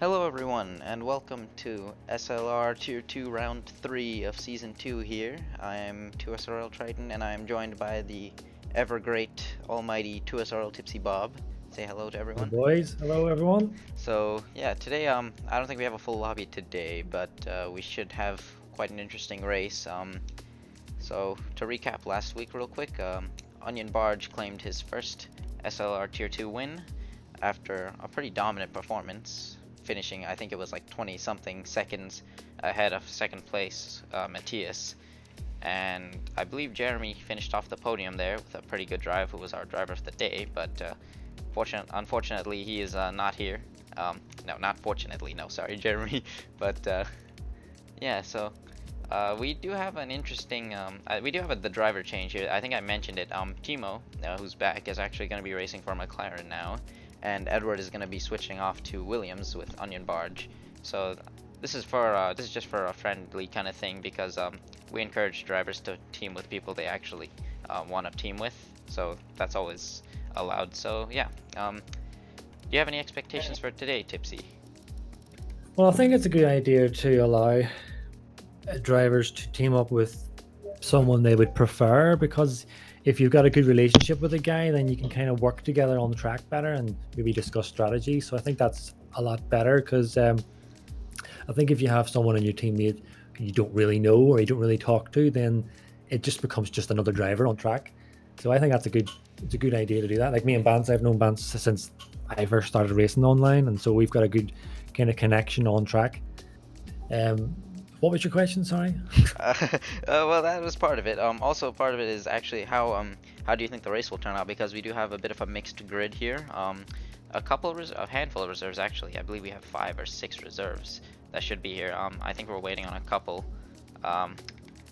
Hello everyone, and welcome to SLR Tier 2 Round 3 of Season 2 here. I am 2SRL Triton, and I am joined by the ever-great, almighty 2SRL TipsyBob. Say hello to Hello, everyone. boys. Hello, everyone. So, yeah, today, I don't think we have a full lobby today, but we should have quite an interesting race. So, to recap last week real quick, Onion Barge claimed his first SLR Tier 2 win after a pretty dominant performance, finishing, I think it was like 20 something seconds ahead of second place Matthias. And I believe Jeremy finished off the podium there with a pretty good drive, who was our driver of the day, but unfortunately he is not here. No, not fortunately, no, sorry, Jeremy. But yeah, so we do have an interesting, we do have the driver change here. I think I mentioned it. Thimo, who's back, is actually going to be racing for McLaren now, and Edward is going to be switching off to Williams with Onion Barge. So this is just for a friendly kind of thing, because we encourage drivers to team with people they actually want to team with. So that's always allowed. So yeah, do you have any expectations for today, Tipsy? Well, I think it's a good idea to allow drivers to team up with someone they would prefer, because if you've got a good relationship with a guy, then you can kind of work together on the track better and maybe discuss strategy. So I think that's a lot better, because I think if you have someone in your teammate you don't really know or you don't really talk to, then it just becomes just another driver on track. So I think it's a good idea to do that. Like me and Bance, I've known Bance since I first started racing online, and so we've got a good kind of connection on track. What was your question? Sorry. Well, that was part of it. Also part of it is actually how do you think the race will turn out? Because we do have a bit of a mixed grid here. A handful of reserves actually. I believe we have 5 or 6 reserves that should be here. I think we're waiting on a couple.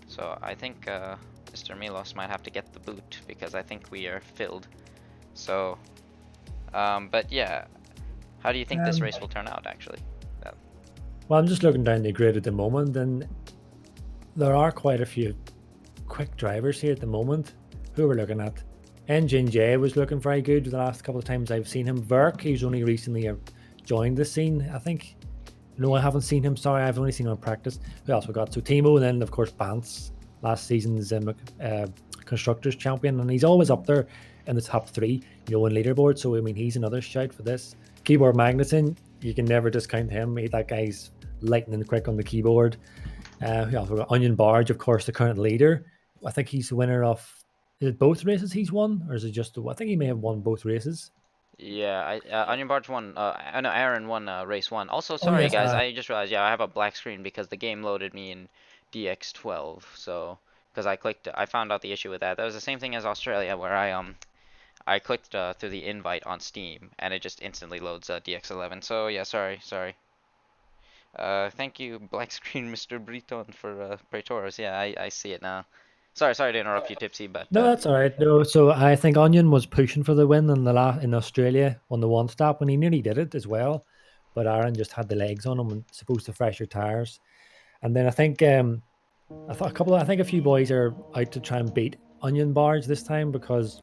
So I think Mr. Milos might have to get the boot, because I think we are filled. So, but yeah, how do you think this race will turn out actually? Well, I'm just looking down the grid at the moment, and there are quite a few quick drivers here at the moment. Who we're looking at? Engine J was looking very good the last couple of times I've seen him. Verk, he's only recently joined the scene, I think. No, I haven't seen him. Sorry, I've only seen him in practice. Who else we got? So Thimo, and then of course Bance, last season's constructors champion, and he's always up there in the top 3, in leaderboard. So I mean, he's another shout for this. Keyboard Magnuson, you can never discount him. That guy's lightning quick on the keyboard. We also got Onion Barge, of course, the current leader. I think he's the winner of, is it both races he's won, or is it just I think he may have won both races. Yeah, Onion Barge won. No, Aaron won race 1. Also, Oh sorry yes, guys, I just realized. Yeah, I have a black screen because the game loaded me in DX12. So, because I found out the issue with that. That was the same thing as Australia, where I clicked through the invite on Steam, and it just instantly loads DX11. So yeah, sorry. Thank you, black screen, Mr. Breton, for Praetors. Yeah, I see it now. Sorry to interrupt you, Tipsy, but no, that's all right. No, so I think Onion was pushing for the win in Australia on the one stop, and he nearly did it as well, but Aaron just had the legs on him and supposed to fresher tires. And then I think I think a few boys are out to try and beat Onion Barge this time, because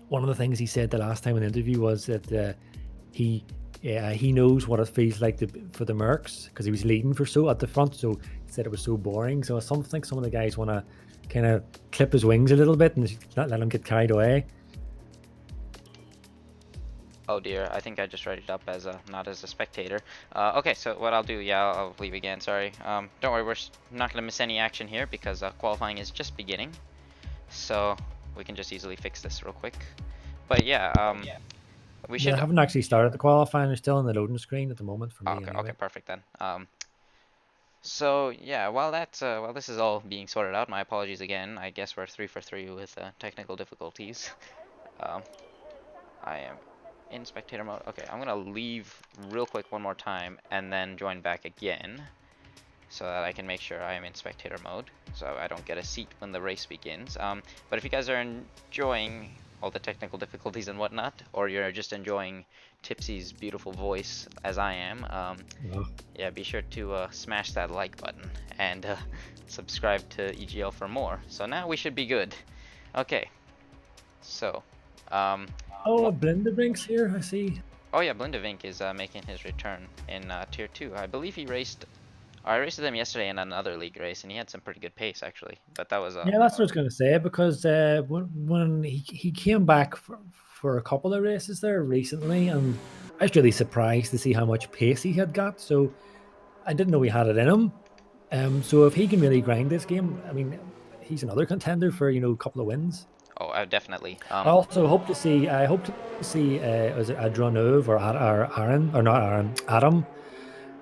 one of the things he said the last time in the interview was that he he knows what it feels like for the Mercs, because he was leading for so at the front, so he said it was so boring. So I think some of the guys want to kind of clip his wings a little bit and not let him get carried away. oh dear, I think I just write it up as not as a spectator. Okay, so what I'll do, yeah, I'll leave again. Sorry. Don't worry, we're not gonna miss any action here, because qualifying is just beginning, so we can just easily fix this real quick. But yeah, we should. Yeah, I haven't actually started the qualifying. They're still on the loading screen at the moment for me. Okay, anyway. okay, perfect then. So yeah, while this is all being sorted out, my apologies again. I guess we're 3 for 3 with technical difficulties. I am in spectator mode. Okay, I'm gonna leave real quick one more time and then join back again, so that I can make sure I am in spectator mode, so I don't get a seat when the race begins. But if you guys are enjoying all the technical difficulties and whatnot, or you're just enjoying Tipsy's beautiful voice as I am, yeah, be sure to smash that like button and subscribe to EGL for more. So now we should be good. Okay, so Oh, Blinderbrink's here, I see. Oh yeah, Blindevink is making his return in Tier 2. I believe he raced. I raced with him yesterday in another league race, and he had some pretty good pace actually. But that was Yeah, that's what I was going to say because when he came back for a couple of races there recently, and I was really surprised to see how much pace he had got. So I didn't know he had it in him. So if he can really grind this game, I mean, he's another contender for a couple of wins. oh, definitely. I also hope to see. I hope to see. Was it Adranov or Aaron or not Aaron? Adam.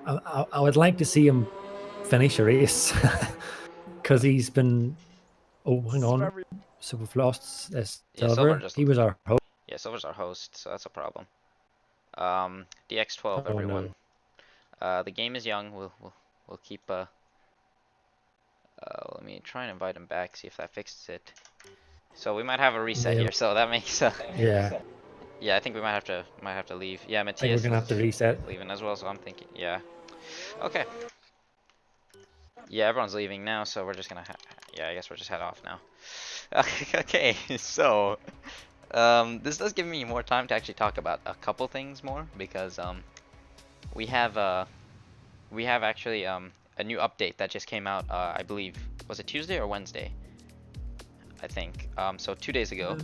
I would like to see him finish a race because he's been. Oh, hang on. So we've lost Yeah, Silver Silver. just. He was our host. Yeah, Silver's our host, so that's a problem. DX12, Oh everyone. no. The game is young. We'll keep. Let me try and invite him back. See if that fixes it. So we might have a reset Yeah. here. So that makes. Yeah. Yeah, I think we might have to leave. Yeah, I think Matthias we're gonna have to reset. leaving as well. So I'm thinking. Yeah. Okay. Yeah, everyone's leaving now, so we're just gonna. Yeah, I guess we're just head off now. Okay. So. This does give me more time to actually talk about a couple things more because we have actually a new update that just came out. I believe was it Tuesday or Wednesday? I think so 2 days ago.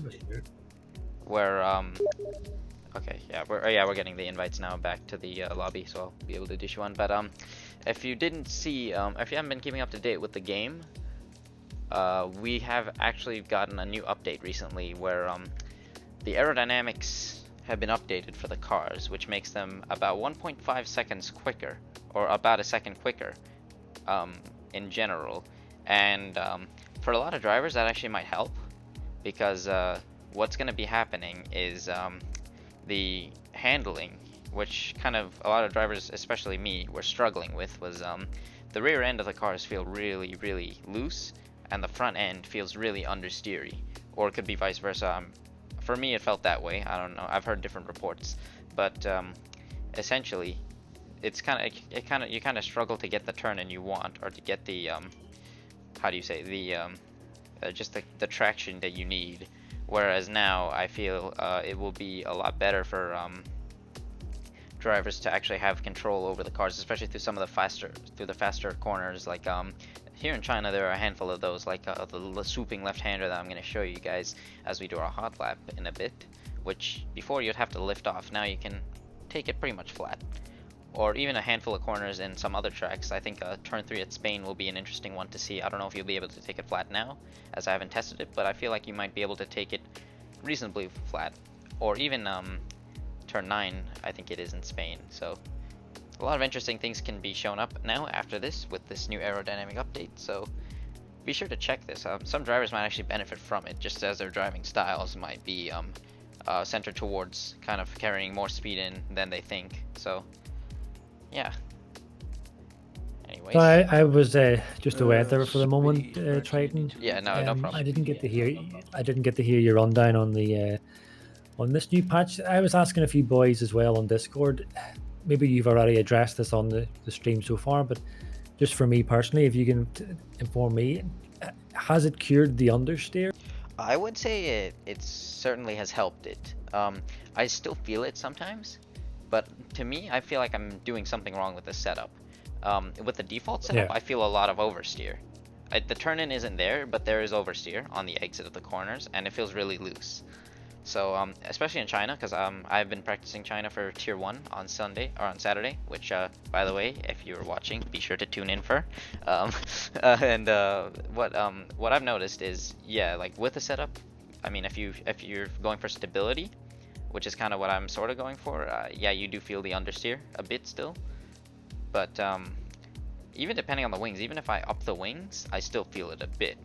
Where okay, yeah, we're getting the invites now back to the lobby, so I'll be able to dish you one. But if you didn't see, if you haven't been keeping up to date with the game, we have actually gotten a new update recently where the aerodynamics have been updated for the cars, which makes them about 1.5 seconds quicker, or about a second quicker, in general. And for a lot of drivers, that actually might help, because what's going to be happening is the handling, which kind of a lot of drivers, especially me, were struggling with, was the rear end of the cars feel really, really loose, and the front end feels really understeery, or it could be vice versa. For me, it felt that way. I don't know. I've heard different reports, but essentially, it's you kind of struggle to get the turn in you want, or to get the how do you say, the just the traction that you need. Whereas now, I feel it will be a lot better for drivers to actually have control over the cars, especially through some of the faster corners. Like here in China, there are a handful of those, like the swooping left-hander that I'm going to show you guys as we do our hot lap in a bit, which before you'd have to lift off. Now you can take it pretty much flat. Or even a handful of corners in some other tracks. I think turn 3 at Spain will be an interesting one to see. I don't know if you'll be able to take it flat now, as I haven't tested it, but I feel like you might be able to take it reasonably flat. Or even turn 9, I think it is in Spain. So a lot of interesting things can be shown up now after this with this new aerodynamic update, so be sure to check this. Some drivers might actually benefit from it, just as their driving styles might be centered towards kind of carrying more speed in than they think. So yeah. Anyways. So I was just away there for the moment, Triton. Yeah, no problem. I didn't get to hear your rundown on the on this new patch. I was asking a few boys as well on Discord. Maybe you've already addressed this on the stream so far, but just for me personally, if you can inform me, has it cured the understeer? I would say it certainly has helped it. I still feel it sometimes, but to me, I feel like I'm doing something wrong with the setup. With the default setup, I feel a lot of oversteer. The turn-in isn't there, but there is oversteer on the exit of the corners, and it feels really loose. So, especially in China, because I've been practicing China for Tier 1 on Saturday, which, by the way, if you're watching, be sure to tune in for. What I've noticed is, yeah, like with the setup, I mean, if you're going for stability, which is kind of what I'm sort of going for, yeah, you do feel the understeer a bit still. But even depending on the wings, even if I up the wings, I still feel it a bit.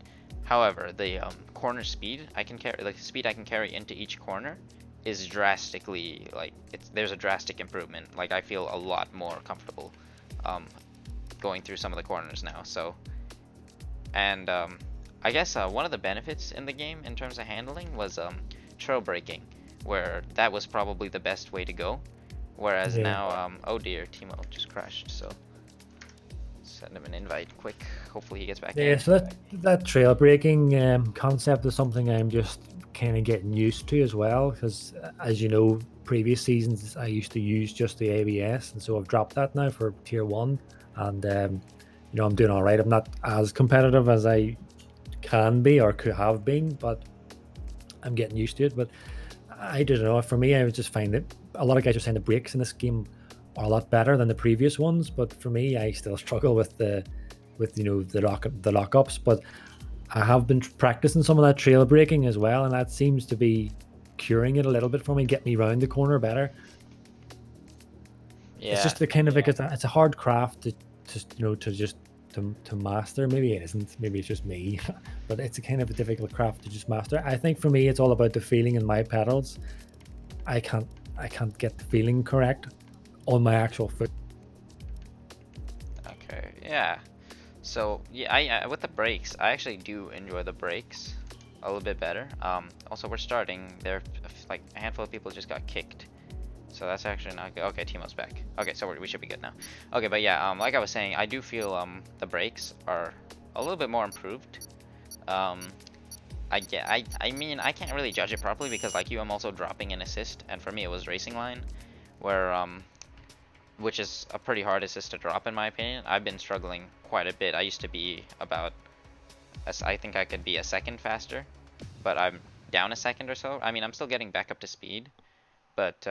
However, the corner speed I can carry, like the speed I can carry into each corner, is drastically, like, there's a drastic improvement. Like, I feel a lot more comfortable going through some of the corners now. So, and I guess one of the benefits in the game in terms of handling was trail braking, where that was probably the best way to go. Whereas now, oh dear, Thimo just crashed. So Send him an invite quick. Hopefully he gets back Yeah, in. so that trail breaking concept is something I'm just kind of getting used to as well. Because as you know, previous seasons I used to use just the ABS, and so I've dropped that now for tier one, and I'm doing all right. I'm not as competitive as I can be or could have been, but I'm getting used to it. But I don't know. For me, I would just find that a lot of guys are saying the brakes in this game are a lot better than the previous ones. But for me, I still struggle with the lockups. But I have been practicing some of that trail braking as well, and that seems to be curing it a little bit for me, get me round the corner better. It's Yeah, just the kind of like it's a hard craft to master. Maybe it isn't. Maybe it's just me, but it's a kind of a difficult craft to just master. I think for me, it's all about the feeling in my pedals. I can't I can't get the feeling correct on my actual foot. okay, yeah. So yeah, I with the brakes, I actually do enjoy the brakes a little bit better. Also we're starting there. Like a handful of people just got kicked, so that's actually not good. Okay, Timo's back. Okay, so we should be good now. Okay, but yeah, like I was saying, I do feel the brakes are a little bit more improved. Um, I mean I can't really judge it properly because like you, I'm also dropping an assist, and for me it was racing line, where which is a pretty hard assist to drop in my opinion. I've been struggling quite a bit. I used to be about, I think I could be a second faster, but I'm down a second or so. I mean, I'm still getting back up to speed, but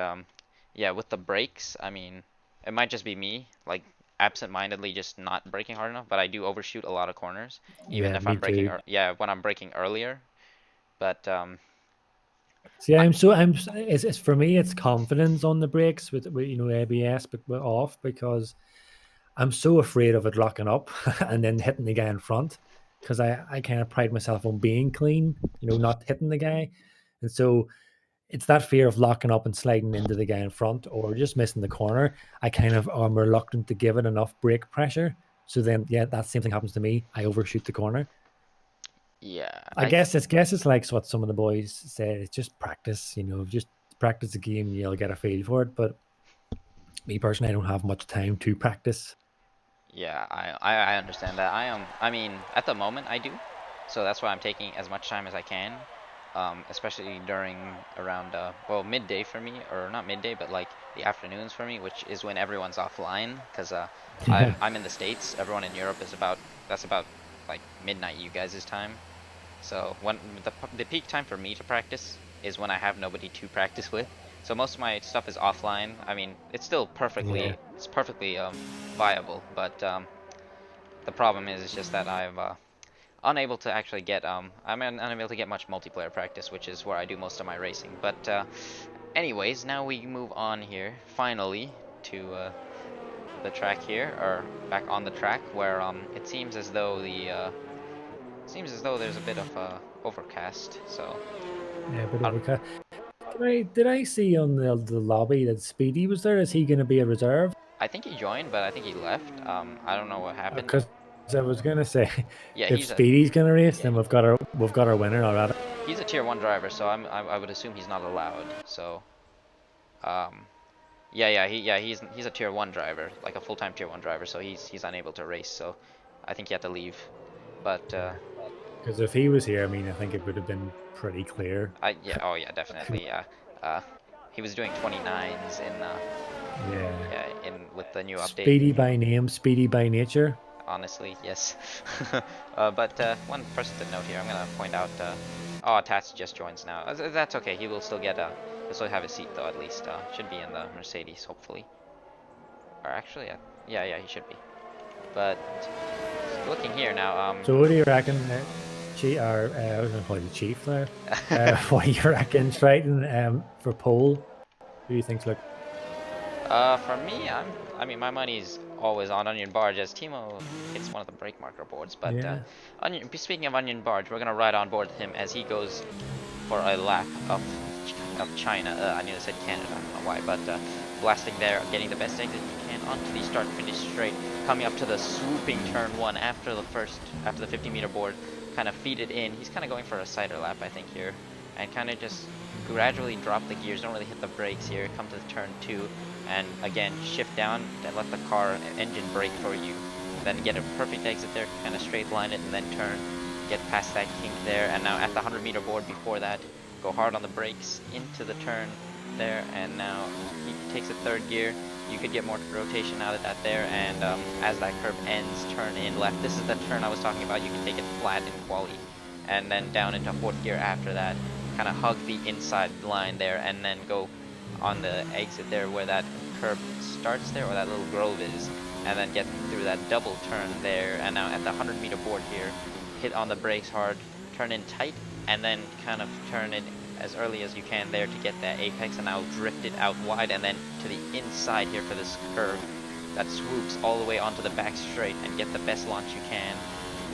yeah, with the brakes, I mean, it might just be me, like absent-mindedly just not braking hard enough, but I do overshoot a lot of corners, even Yeah, if me I'm braking, too. yeah, when I'm braking earlier, but See, I, it's for me, it's confidence on the brakes with ABS but off because I'm so afraid of it locking up and then hitting the guy in front because I kind of pride myself on being clean, not hitting the guy. And so it's that fear of locking up and sliding into the guy in front or just missing the corner. I kind of am reluctant to give it enough brake pressure. So then, yeah, that same thing happens to me. I overshoot the corner. yeah, I guess it's like what some of the boys said. It's just practice, just practice the game and you'll get a feel for it. But me personally, I don't have much time to practice. yeah, I understand that. I mean, at the moment I do. So that's why I'm taking as much time as I can. Especially during around, well, midday for me, or not midday, but like the afternoons for me, which is when everyone's offline. Because Yeah, I'm in the States. Everyone in Europe is about, that's about like midnight you guys' time. So when the peak time for me to practice is when I have nobody to practice with. So most of my stuff is offline. I mean, it's still yeah, perfectly viable, but the problem is it's just that I'm unable to actually get unable to get much multiplayer practice, which is where I do most of my racing. But anyways, now we move on here finally to the track here, or back on the track, where it seems as though there's a bit of overcast. So yeah. But I, okay. Did I see on the lobby that Speedy was there? Is he going to be a reserve? I think he joined, but I think he left. I don't know what happened. Because I was going to say, Yeah, if Speedy's going to race, then we've got our winner already. he's a tier one driver, so I would assume he's not allowed. So um, he's a tier one driver, like a full-time tier one driver. So he's unable to race. So I think he had to leave. But Yeah. Because if he was here, I mean, I think it would have been pretty clear. oh yeah, definitely, yeah. Uh, he was doing 29s in Yeah. yeah, in with the new update. Speedy by name, speedy by nature. Honestly, yes. But one person to note here, I'm gonna point out. Oh, Tats just joins now. That's okay. He will still get he'll still have a seat though. At least should be in the Mercedes, hopefully. Or actually, yeah, he should be. But looking here now, So what do you reckon, I was going to call you Chief there. What do you reckon, Triton, for pole? Who do you think's look? For me, I mean, my money's always on Onion Barge as Timo hits one of the brake marker boards. But Yeah. speaking of Onion Barge, we're gonna ride on board him as he goes for a lap of China. I nearly said Canada, I don't know why, but blasting there, getting the best exit he can onto the start finish straight, coming up to the swooping turn one after the 50-meter board, kind of feed it in. He's kind of going for a cider lap, I think here, and kind of just gradually drop the gears, don't really hit the brakes here, come to the turn two, and again shift down and let the car engine brake for you. then get a perfect exit there, kind of straight line it and then turn, get past that kink there, and now at the 100-meter board before that, go hard on the brakes into the turn there, and now he takes a third gear. You could get more rotation out of that there, and as that curve ends, turn in left. This is the turn I was talking about. You can take it flat in quali, and then down into fourth gear after that. Kind of hug the inside line there, and then go on the exit there where that curve starts there, or that little grove is, and then get through that double turn there. And now at the 100-meter board here, hit on the brakes hard, turn in tight, and then kind of turn in as early as you can there to get that apex, and now drift it out wide and then to the inside here for this curve that swoops all the way onto the back straight and get the best launch you can.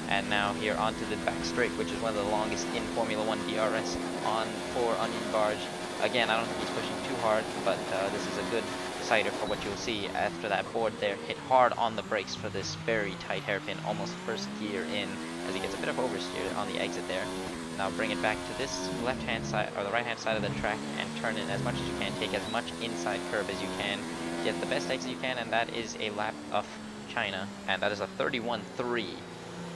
And now here onto the back straight, which is one of the longest in Formula 1 DRS on for Onion Barge. Again, I don't think he's pushing too hard, but this is a good decider for what you'll see after that board there. Hit hard on the brakes for this very tight hairpin, almost first gear in, as he gets a bit of oversteer on the exit there. Now bring it back to this left-hand side, or the right-hand side of the track, and turn in as much as you can. Take as much inside curve as you can. Get the best exit you can, and that is a lap of China, and that is a 31.3,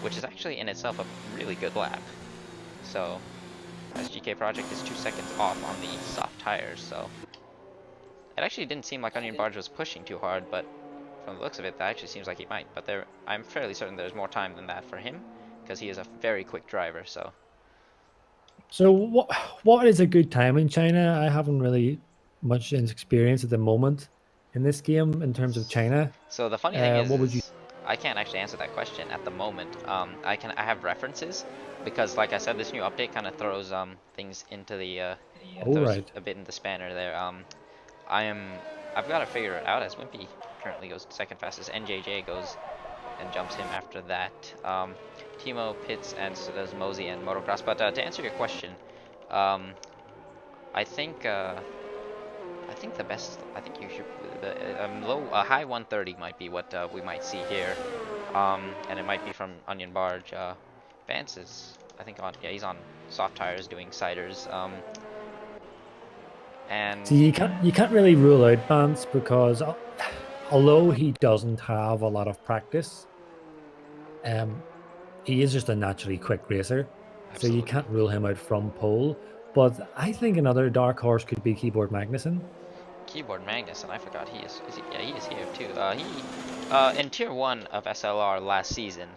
which is actually in itself a really good lap. So, as GK Project is 2 seconds off on the soft tires, so it actually didn't seem like Onion Barge was pushing too hard, but from the looks of it, that actually seems like he might. But I'm fairly certain there's more time than that for him, because he is a very quick driver, so. So what is a good time in China? I haven't really much experience at the moment in this game in terms of China. So the funny thing What would you? is I can't actually answer that question at the moment. I have references, because like I said, this new update kind of throws things into the Oh, throws right. a bit in the spanner there. I've got to figure it out, as Wimpy currently goes second fastest. NJJ goes and jumps him after that. Thimo pits, and so does Mosey and Motocross. But to answer your question, I think the best. I think you should high 130 might be what we might see here, and it might be from Onion Barge. Vance is, I think, he's on soft tires doing ciders. And So you can't really rule out Vance because although he doesn't have a lot of practice, he is just a naturally quick racer. So you absolutely. can't rule him out from pole. But I think another dark horse could be Keyboard Magnussen. Keyboard Magnus, and I forgot he is. Yeah, he is here too. He in Tier 1 of SLR last season,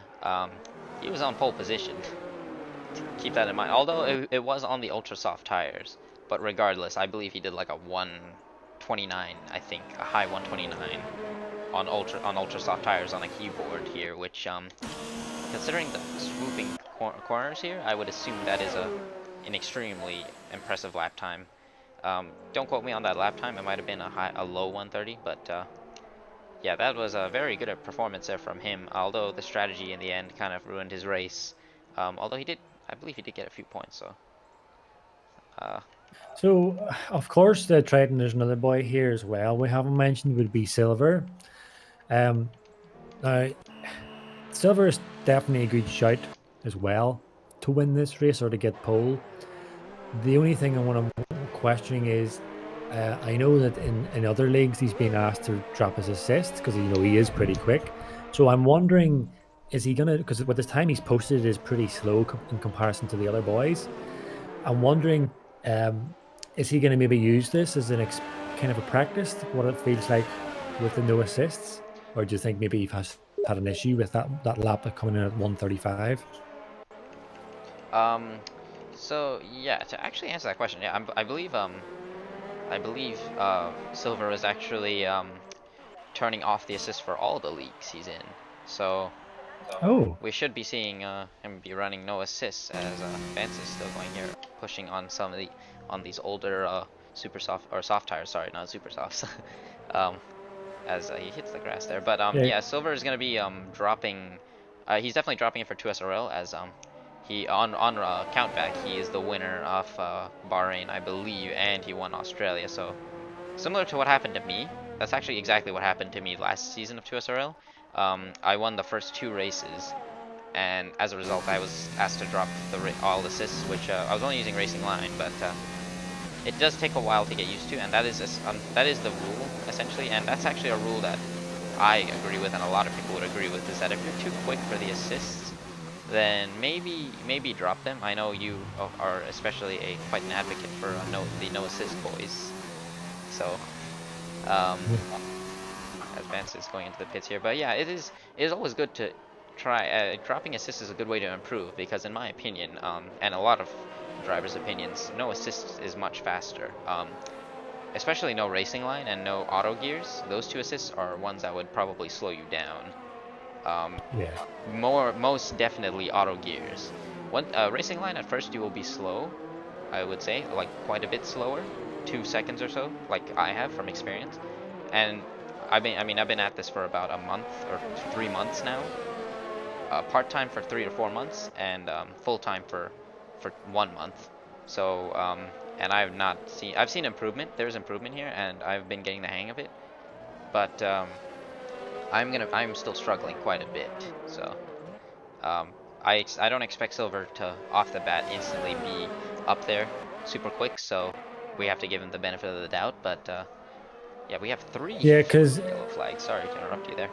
he was on pole position. Keep that in mind. Although it was on the ultra soft tires, but regardless, I believe he did like a 129. I think a high 129 on ultra soft tires on a keyboard here, which considering the swooping corners here, I would assume that is an extremely impressive lap time. Don't quote me on that lap time. It might have been a low 130, but yeah, that was a very good performance there from him. Although the strategy in the end kind of ruined his race. Although I believe he did get a few points. So. So, of course, the Triton, there's another boy here as well. We haven't mentioned would be Silver. Now, Silver is definitely a good shout as well to win this race or to get pole. The only thing I'm questioning is, I know that in other leagues he's been asked to drop his assist because he is pretty quick. So I'm wondering, is he gonna? Because with the time he's posted is pretty slow in comparison to the other boys. I'm wondering, is he going to maybe use this as kind of a practice, what it feels like with the no assists? Or do you think maybe he has had an issue with that lap coming in at 135? So yeah, to actually answer that question, yeah, I believe Silver is actually turning off the assist for all the leagues he's in. So Oh, we should be seeing him be running no assists, as Vance is still going here, pushing on these older super soft or soft tires. Sorry, not super softs. As he hits the grass there. But yeah. yeah, Silver is gonna be dropping. He's definitely dropping it for 2SRL, as he on countback he is the winner of Bahrain, I believe, and he won Australia. So similar to what happened to me. That's actually exactly what happened to me last season of 2SRL. I won the first 2 races, and as a result, I was asked to drop all assists, which I was only using Racing Line, but it does take a while to get used to, and that is the rule essentially, and that's actually a rule that I agree with, and a lot of people would agree with, is that if you're too quick for the assists, then maybe drop them. I know you are especially quite an advocate for the no assist boys. So um, as Vance is going into the pits here, but yeah, it is always good to try. Dropping assist is a good way to improve because, in my opinion, and a lot of drivers' opinions, no assist is much faster. Especially no racing line and no auto gears. Those two assists are ones that would probably slow you down. Um, Yeah. most definitely auto gears. One racing line at first you will be slow, I would say, like quite a bit slower, 2 seconds or so, like I have from experience. And I've been at this for about a month or 3 months now. Part time for 3 to 4 months, and full time for 1 month. So and I've seen improvement. There's improvement here, and I've been getting the hang of it. But I'm still struggling quite a bit. So um, I don't expect Silver to off the bat instantly be up there super quick. So we have to give him the benefit of the doubt. But yeah, we have three Yeah, because yellow flags. Sorry to interrupt you there.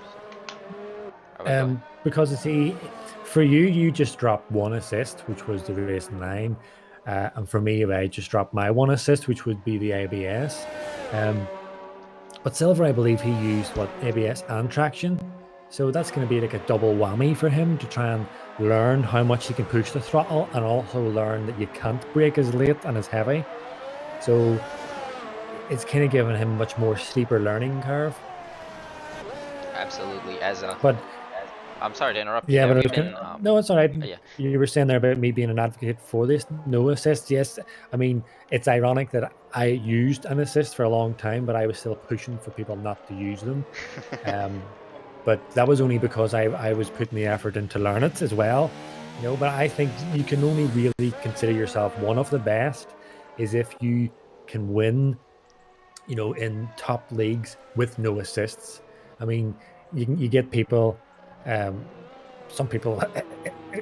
All right, go ahead. because it's for you, you just dropped one assist, which was the racing line, and for me, I just dropped my one assist, which would be the ABS. Um, but Silver, I believe he used what ABS and traction, so that's going to be like a double whammy for him to try and learn how much he can push the throttle, and also learn that you can't brake as late and as heavy. So it's kind of giving him much more steeper learning curve. Absolutely. But I'm sorry to interrupt you yeah, there. but I We've was kind been of no, it's all right. yeah. You were saying there about me being an advocate for this no assist. Yes, I mean it's ironic that I used an assist for a long time, but I was still pushing for people not to use them. Um, but that was only because I was putting the effort in to learn it as well. But I think you can only really consider yourself one of the best is if you can win in top leagues with no assists. I mean, you get people, um, some people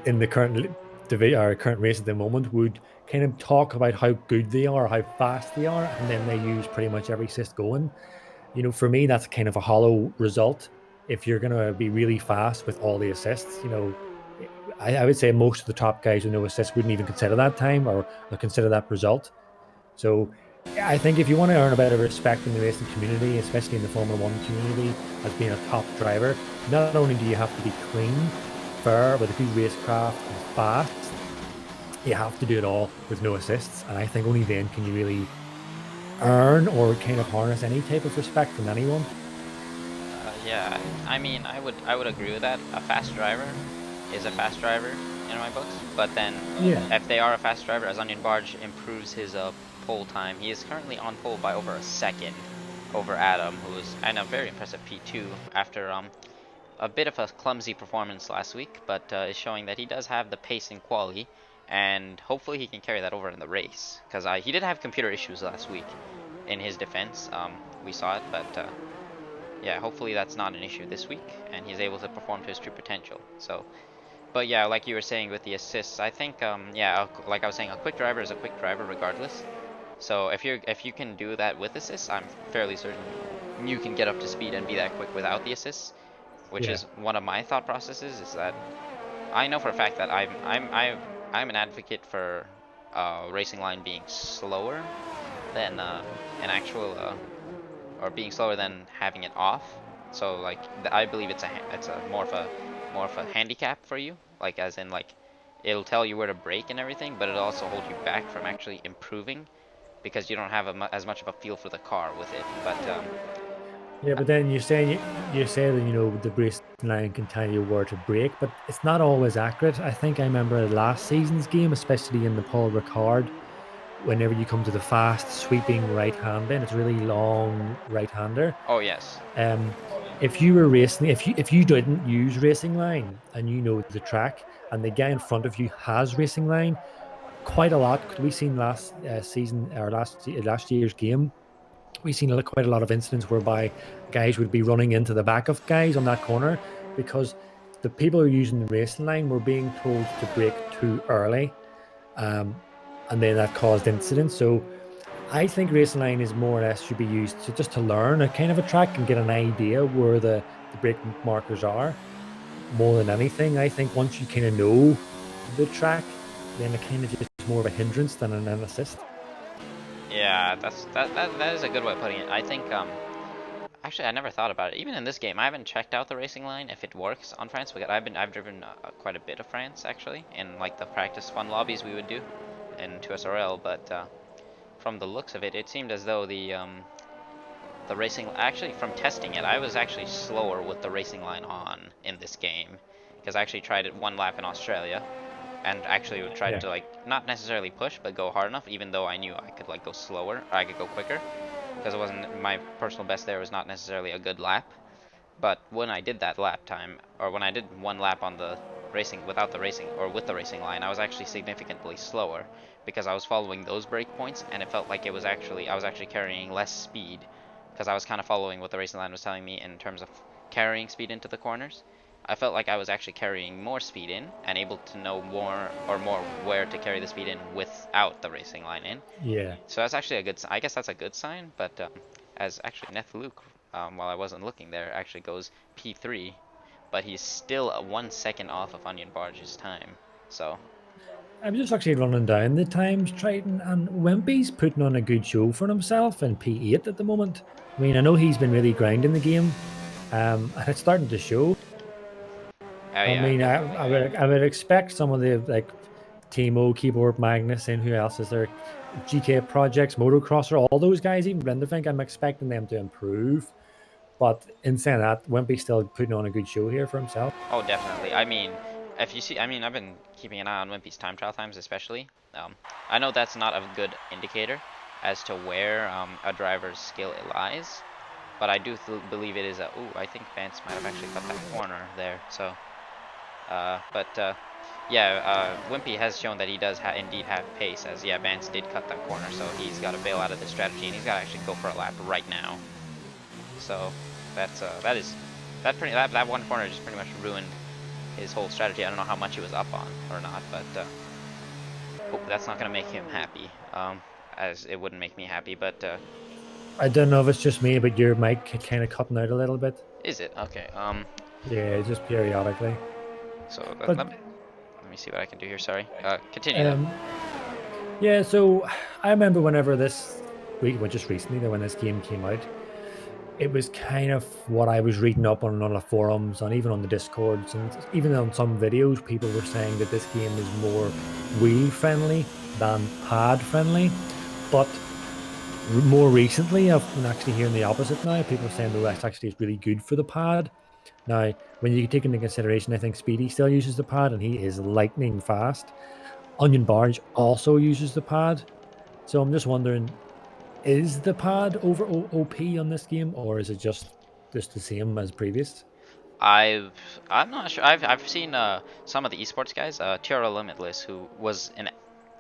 in the current division or current race at the moment would kind of talk about how good they are, how fast they are, and then they use pretty much every assist going. For me, that's kind of a hollow result. If you're going to be really fast with all the assists, I would say most of the top guys with no assists wouldn't even consider that time or consider that result. So I think if you want to earn a better respect in the racing community, especially in the Formula One community, as being a top driver, not only do you have to be clean, fair, with a good racecraft and fast, you have to do it all with no assists. And I think only then can you really earn or kind of harness any type of respect from anyone. Yeah, I mean, I would agree with that. A fast driver is a fast driver in my books. But then, Yeah. if they are a fast driver, as Onion Barge improves his pole time, he is currently on pole by over a second over Adam, who is and a very impressive P2 after a bit of a clumsy performance last week, but is showing that he does have the pace and quality, and hopefully he can carry that over in the race. Because he did have computer issues last week. In his defense, we saw it, but. Yeah, hopefully that's not an issue this week, and he's able to perform to his true potential. So, but yeah, like you were saying with the assists, I think, yeah, like I was saying, a quick driver is a quick driver regardless. So if you can do that with assists, I'm fairly certain you can get up to speed and be that quick without the assists, which Yeah. is one of my thought processes. Is that I know for a fact that I'm an advocate for racing line being slower than an actual or being slower than having it off. So like I believe it's a more of a handicap for you. Like as in like it'll tell you where to brake and everything, but it'll also hold you back from actually improving because you don't have as much of a feel for the car with it. But Yeah, but then you say that the brace line can tell you where to brake, but it's not always accurate. I think I remember last season's game, especially in the Paul Ricard, whenever you come to the fast sweeping right hand in, it's really long right hander. oh yes, Um, if you were racing, if you didn't use racing line and you know the track, and the guy in front of you has racing line, quite a lot. Could we seen last season or last year's game? We've seen quite a lot of incidents whereby guys would be running into the back of guys on that corner because the people who are using the racing line were being told to brake too early, um, and then that caused incidents. So I think racing line is more or less should be used to just to learn a kind of a track and get an idea where the brake markers are. More than anything, I think once you kind of know the track, then it kind of just more of a hindrance than an assist. Yeah, that is a good way of putting it. I think actually I never thought about it. Even in this game, I haven't checked out the racing line if it works on France because I've driven quite a bit of France actually in like the practice fun lobbies we would do in 2SRL, but from the looks of it, it seemed as though the racing actually from testing it, I was actually slower with the racing line on in this game because I actually tried it one lap in Australia and actually tried Yeah. to like not necessarily push but go hard enough even though I knew I could like go slower or I could go quicker because it wasn't my personal best there was not necessarily a good lap. But when I did that lap time, or when I did one lap on the racing without the racing or with the racing line, I was actually significantly slower because I was following those break points and it felt like it was actually I was actually carrying less speed because I was kind of following what the racing line was telling me in terms of carrying speed into the corners. I felt like I was actually carrying more speed in and able to know more where to carry the speed in without the racing line in. Yeah. So that's actually a good. I guess that's a good sign. But as actually Neth Luke, while I wasn't looking there, actually goes P3, but he's still 1 second off of Onion Barge's time. So I'm just actually running down the times, Triton, and Wimpy's putting on a good show for himself in P8 at the moment. I mean, I know he's been really grinding the game, and it's starting to show. oh I yeah, mean, definitely. I would expect some of the like Thimo, Keyboard Magnus, and who else is there? GK Projects, Motocrosser, all those guys, even Blenderfink, I'm expecting them to improve. But in saying that, Wimpy's still putting on a good show here for himself. Oh, definitely. I mean, if you see, I mean, I've been keeping an eye on Wimpy's time trial times, especially. I know that's not a good indicator as to where a driver's skill lies, but I do believe it is a. Ooh, I think Vance might have actually cut that corner there. So, yeah, Wimpy has shown that he does indeed have pace, as yeah, Vance did cut that corner, so he's got to bail out of this strategy, and he's got to actually go for a lap right now. So that's that one corner just pretty much ruined his whole strategy. I don't know how much he was up on or not, but hope that's not gonna make him happy. As it wouldn't make me happy, but I don't know if it's just me, but your mic kind of cutting out a little bit. is it okay? Yeah, just periodically. So But let me see what I can do here. Sorry. Continue though. um, yeah, so I remember whenever this week, well, just recently, when this game came out, it was kind of what I was reading up on the forums and even on the discords and even on some videos, people were saying that this game is more wheel friendly than pad friendly. But more recently, I've been actually hearing the opposite now. People are saying, "Oh, that's actually really good for the pad." Now, when you take into consideration, I think Speedy still uses the pad and he is lightning fast. Onion Barge also uses the pad. So I'm just wondering, is the pad over OP on this game, or is it just the same as previous? I've I'm not sure. I've seen some of the esports guys, TRL Limitless, who was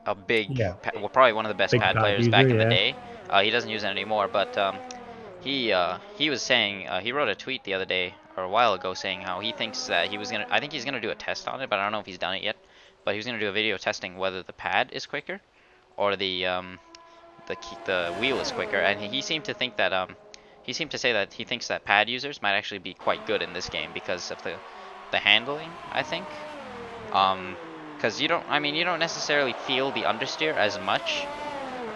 a big, Yeah, well, probably one of the best big pad pad players user. back in the Yeah, day. He doesn't use it anymore, but he was saying he wrote a tweet the other day or a while ago saying how he thinks that he was gonna. I think he's gonna do a test on it, but I don't know if he's done it yet. But he was gonna do a video testing whether the pad is quicker or the wheel is quicker, and he seemed to think that he seemed to say that he thinks that pad users might actually be quite good in this game because of the handling. I think because you don't necessarily feel the understeer as much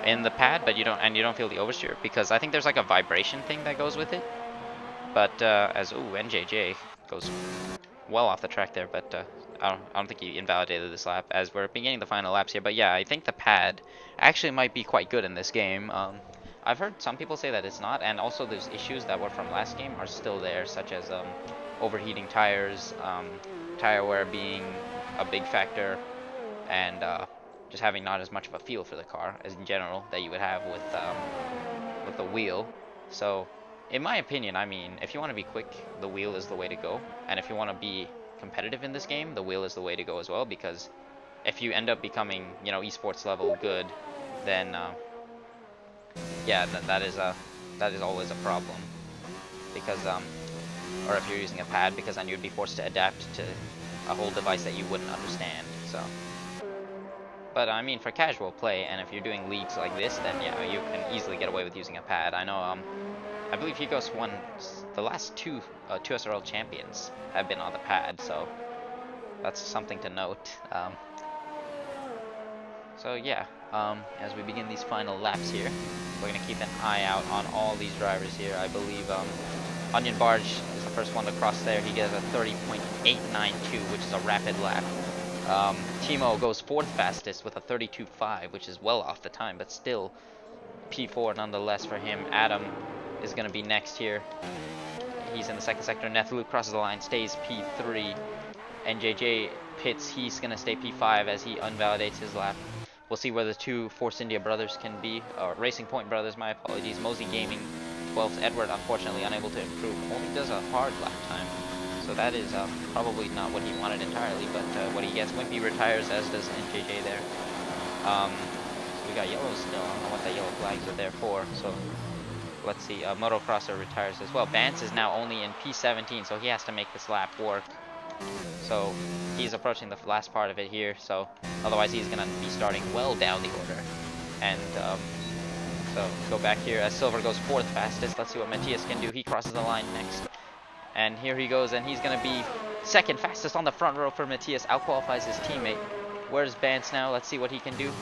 in the pad, but you don't feel the oversteer because I think there's like a vibration thing that goes with it. But as ooh, NJJ goes well off the track there, but I don't think he invalidated this lap as we're beginning the final laps here. But yeah, I think the pad actually might be quite good in this game. I've heard some people say that it's not, and also those issues that were from last game are still there, such as overheating tires, tire wear being a big factor, and just having not as much of a feel for the car as in general that you would have with the wheel. So, in my opinion, I mean, if you want to be quick, the wheel is the way to go, and if you want to be competitive in this game, the wheel is the way to go as well. Because if you end up becoming, esports level good, then yeah, that is always a problem. Because or if you're using a pad, because then you'd be forced to adapt to a whole device that you wouldn't understand. So. But I mean, for casual play, and if you're doing leagues like this, then yeah, you can easily get away with using a pad. I know I believe Higos won the last two SRL champions have been on the pad, so that's something to note. So yeah, as we begin these final laps here, we're gonna keep an eye out on all these drivers here. I believe Onion Barge is the first one to cross there. He gets a 30.892, which is a rapid lap. Thimo goes fourth fastest with a 32.5, which is well off the time, but still P4 nonetheless for him. Adam is going to be next here. He's in the second sector. Nethlu crosses the line, stays P3. NJJ pits, he's going to stay P5 as he unvalidates his lap. We'll see where the two Force India brothers can be. Racing Point brothers, my apologies. Mosey Gaming, 12th. Edward, unfortunately, unable to improve. Only does a hard lap time. So that is probably not what he wanted entirely, but what he gets. Wimpy retires, as does NJJ there. So we got yellows still. I don't know what the yellow flags are there for. So let's see. Motocrosser retires as well. Bance is now only in P17, so he has to make this lap work. So he's approaching the last part of it here. So otherwise he's gonna be starting well down the order. And so go back here as Silver goes fourth fastest. Let's see what Matthias can do. He crosses the line next. And here he goes, and he's gonna be second fastest on the front row for Matthias. Outqualifies his teammate. Where's Bance now? Let's see what he can do.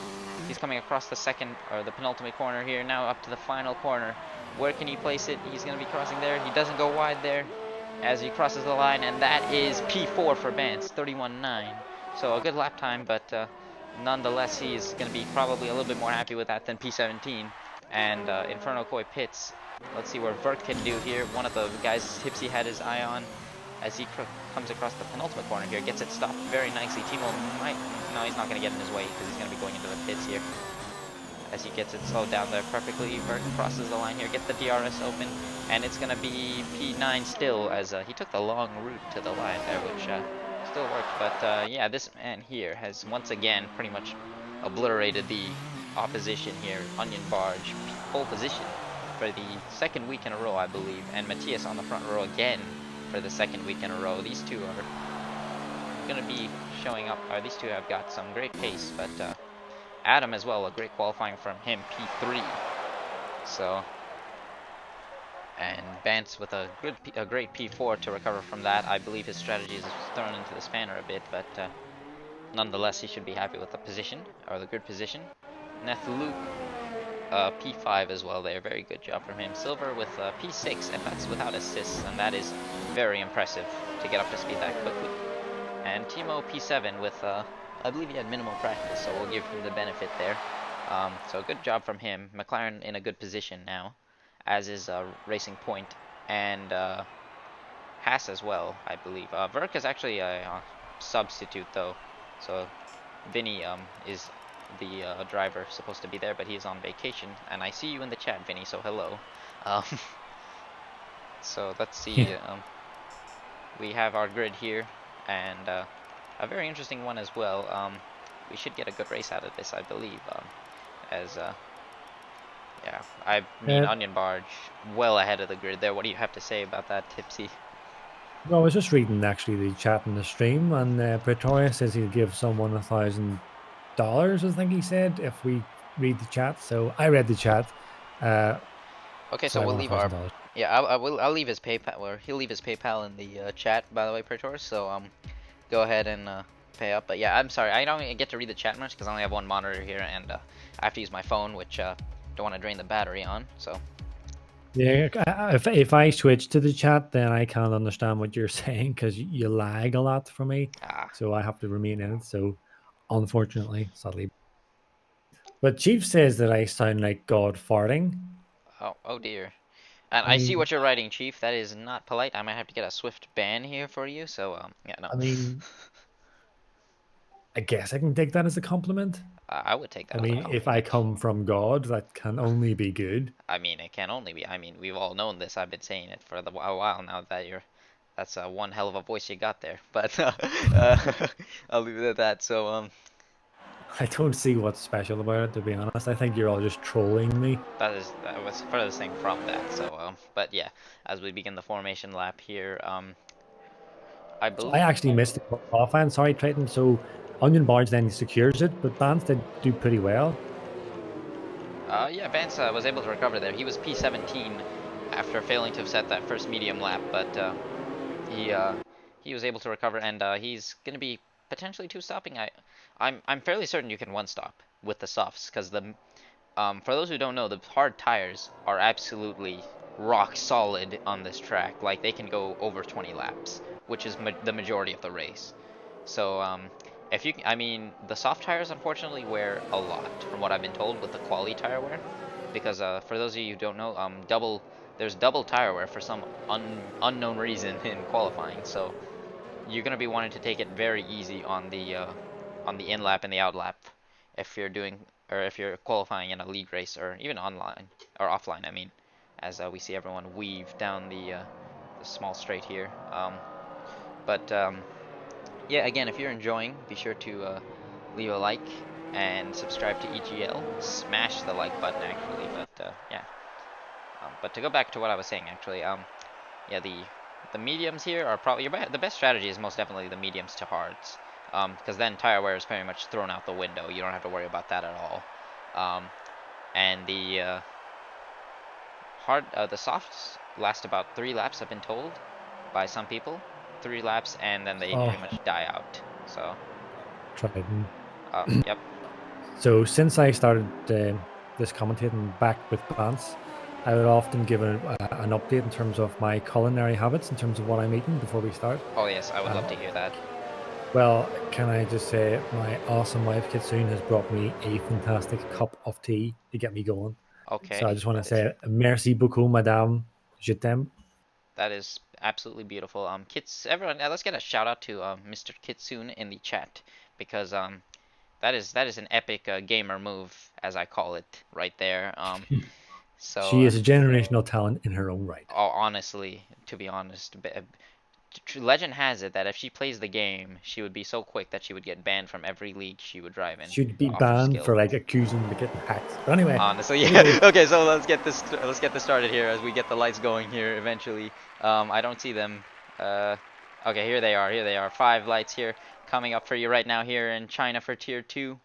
He's coming across the second, or the penultimate corner here, now up to the final corner. Where can he place it? He's gonna be crossing there. He doesn't go wide there as he crosses the line, and that is P4 for Bance, 31.9. So a good lap time, but nonetheless, he's gonna be probably a little bit more happy with that than P17. And Inferno Koi pits. Let's see where Vert can do here. One of the guys Tipsy had his eye on as he comes across the penultimate corner here. Gets it stopped very nicely. Thimo might... No, he's not going to get in his way because he's going to be going into the pits here. As he gets it slowed down there perfectly. Vert crosses the line here. Gets the DRS open. And it's going to be P9 still as he took the long route to the line there, which still worked. But yeah, this man here has once again pretty much obliterated the opposition here. Onion Barge, pole position for the second week in a row, I believe, and Matthias on the front row again for the second week in a row. These two are going to be showing up. These two have got some great pace, but Adam as well, a great qualifying from him, P3. So, and Bance with a great P4 to recover from that. I believe his strategy is thrown into the spanner a bit, but nonetheless, he should be happy with the position, or the grid position. Nethlu P5 as well there. Very good job from him. Silver with P6, and that's without assists, and that is very impressive to get up to speed that quickly. And Thimo P7 with, I believe he had minimal practice, so we'll give him the benefit there. So good job from him. McLaren in a good position now, as is Racing Point, and Haas as well, I believe. Verk is actually a substitute though, so Vinny is the driver supposed to be there, but he's on vacation. And I see you in the chat, Vinny, so hello. So let's see. We have our grid here, and a very interesting one as well. We should get a good race out of this, I believe. As yeah, I mean, Onion Barge well ahead of the grid there. What do you have to say about that, Tipsy? Well, I was just reading actually the chat in the stream, and Pretoria says he'll give someone $1,000. I think he said, if we read the chat. So I read the chat. Okay, so we'll leave our... Yeah, I'll leave his PayPal, or he'll leave his PayPal in the chat, by the way, Pretoria. So go ahead and pay up. But yeah, I'm sorry, I don't get to read the chat much because I only have one monitor here, and I have to use my phone, which don't want to drain the battery on. So yeah, if I switch to the chat, then I can't understand what you're saying because you lag a lot for me. So I have to remain in it. So unfortunately, sadly. But Chief says that I sound like God farting. Oh dear. And I see what you're writing, Chief. That is not polite. I might have to get a swift ban here for you. So yeah, no. I mean, I guess I can take that as a compliment. I would take that. I mean, if I come from God, that can only be good. I mean, it can only be. I mean, we've all known this. I've been saying it for a while now that that's one hell of a voice you got there. But I'll leave it at that. So I don't see what's special about it, to be honest. I think you're all just trolling me. That was furthest from that. So but yeah, as we begin the formation lap here, I believe I actually missed the qualifying. Sorry, Triton. So Onion Barge then secures it, but Bance did do pretty well. Yeah, Bance was able to recover there. He was P17 after failing to set that first medium lap, but he he was able to recover, and he's going to be potentially two stopping. I'm fairly certain you can one stop with the softs, because the for those who don't know, the hard tires are absolutely rock solid on this track. Like, they can go over 20 laps, which is the majority of the race. So if you, I mean, the soft tires unfortunately wear a lot, from what I've been told, with the quali tire wear, because for those of you who don't know, there's double tire wear for some unknown reason in qualifying. So you're gonna be wanting to take it very easy on the in lap and the out lap if you're doing, or if you're qualifying in a league race, or even online or offline. I mean, as we see everyone weave down the small straight here. But yeah, again, if you're enjoying, be sure to leave a like and subscribe to EGL. Smash the like button, actually. But yeah. But to go back to what I was saying, actually, yeah, the mediums here are probably the best strategy is most definitely the mediums to hards, because then tire wear is pretty much thrown out the window. You don't have to worry about that at all. And the the softs last about 3 laps, I've been told by some people. 3 laps, and then they pretty much die out. So Triton. yep. So since I started this commentating back with Bance, I would often give an update in terms of my culinary habits, in terms of what I'm eating before we start. Oh yes, I would love to hear that. Well, can I just say my awesome wife Kitsune has brought me a fantastic cup of tea to get me going. Okay, So I just want to that is say merci beaucoup, madame. Je t'aime. that is absolutely beautiful. Everyone, let's get a shout out to Mr. Kitsune in the chat, because that is an epic gamer move, as I call it, right there. So She is a generational talent in her own right. honestly, to be honest, legend has it that if she plays the game, she would be so quick that she would get banned from every league she would drive in She'd be off her banned skill. for like accusing them of getting hacked. But anyway, Honestly, yeah. anyway, Okay, so let's get this started here as we get the lights going here eventually. I don't see them. Okay, here they are. Here they are. 5 lights here coming up for you right now here in China for tier 2.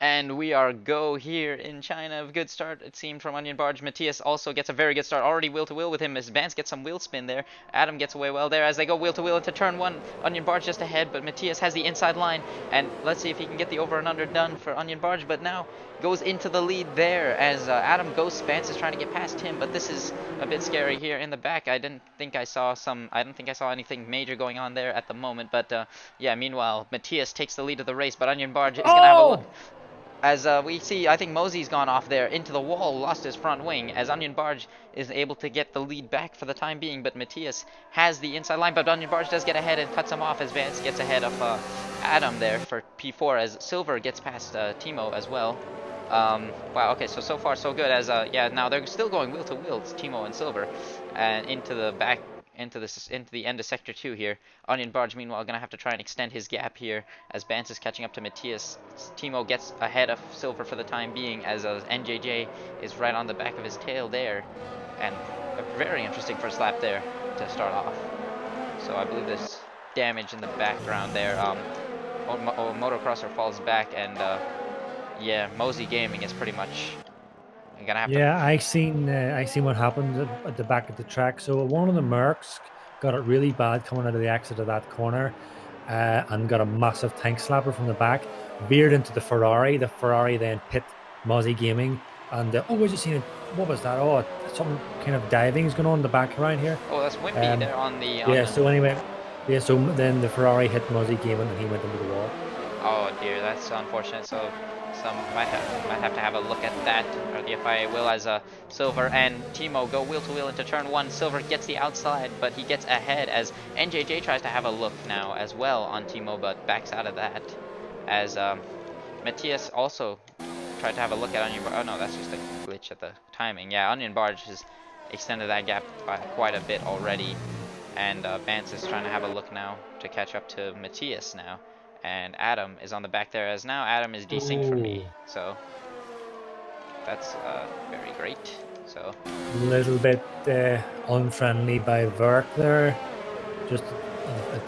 And we are go here in China. Good start, it seemed, from Onion Barge. Matthias also gets a very good start. Already wheel to wheel with him. As Vance gets some wheel spin there. Adam gets away well there as they go wheel to wheel into turn 1. Onion Barge just ahead, but Matthias has the inside line. And let's see if he can get the over and under done for Onion Barge. But now goes into the lead there as Adam Ghost Vance is trying to get past him. But this is a bit scary here in the back. I don't think I saw anything major going on there at the moment. But yeah, meanwhile, Matthias takes the lead of the race. But Onion Barge is going to have a look. As we see, I think Mosey's gone off there into the wall, lost his front wing, as Onion Barge is able to get the lead back for the time being, but Matthias has the inside line, but Onion Barge does get ahead and cuts him off as Vance gets ahead of Adam there for P4, as Silver gets past Thimo as well. Wow, okay, so far so good, as yeah, now they're still going wheel to wheel, it's Thimo and Silver, and into the back, into the end of sector 2 here. Onion Barge meanwhile gonna have to try and extend his gap here as Bance is catching up to Matthias. Thimo gets ahead of Silver for the time being, as NJJ is right on the back of his tail there, and a very interesting first lap there to start off. So I believe there's damage in the background there. Motocrosser falls back, and yeah, Mosey Gaming is pretty much gonna have to. yeah, I seen what happened at the back of the track. So one of the Mercs got it really bad coming out of the exit of that corner, and got a massive tank slapper from the back, veered into the Ferrari. The Ferrari then hit Mozzie Gaming, and oh, was you seeing? What was that? Oh, something kind of diving is going on in the background here. Oh, that's Wimpy there on the. Yeah. So anyway, yeah. So then the Ferrari hit Mozzie Gaming, and he went into the wall. Oh dear, that's unfortunate. So some might have to have a look at that, or the FIA will, as Silver and Thimo go wheel to wheel into turn 1. Silver gets the outside, but he gets ahead as NJJ tries to have a look now as well on Thimo, but backs out of that. As Matthias also tried to have a look at Onion Barge. Oh no, that's just a glitch at the timing. Yeah, Onion Barge has extended that gap by quite a bit already, and Vance is trying to have a look now to catch up to Matthias now. And Adam is on the back there, as now Adam is desynced from me, so that's very great. So a little bit unfriendly by Verk there, just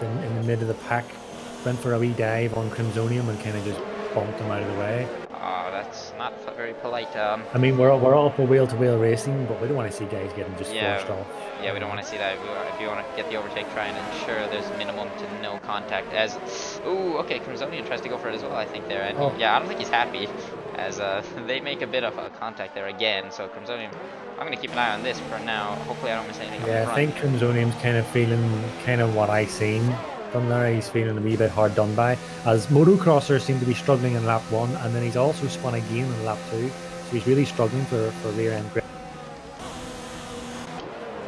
in the mid of the pack, went for a wee dive on Crimsonium and kind of just bumped him out of the way. Oh, that's not very polite. I mean, we're all for wheel-to-wheel racing, but we don't want to see guys getting just Yeah, forced off. yeah, we don't want to see that. If you want to get the overtake, try and ensure there's minimum to no contact. As, ooh, okay, Crimsonian tries to go for it as well, I think there, and Oh. yeah, I don't think he's happy, as they make a bit of a contact there again. So Crimsonian, I'm gonna keep an eye on this for now. Hopefully, I don't miss anything Yeah, up I front. think Crimsonium's kind of feeling kind of what I seen from there. He's feeling a wee bit hard done by, as motocrossers seem to be struggling in lap 1, and then he's also spun again in lap 2, so he's really struggling for rear end grip.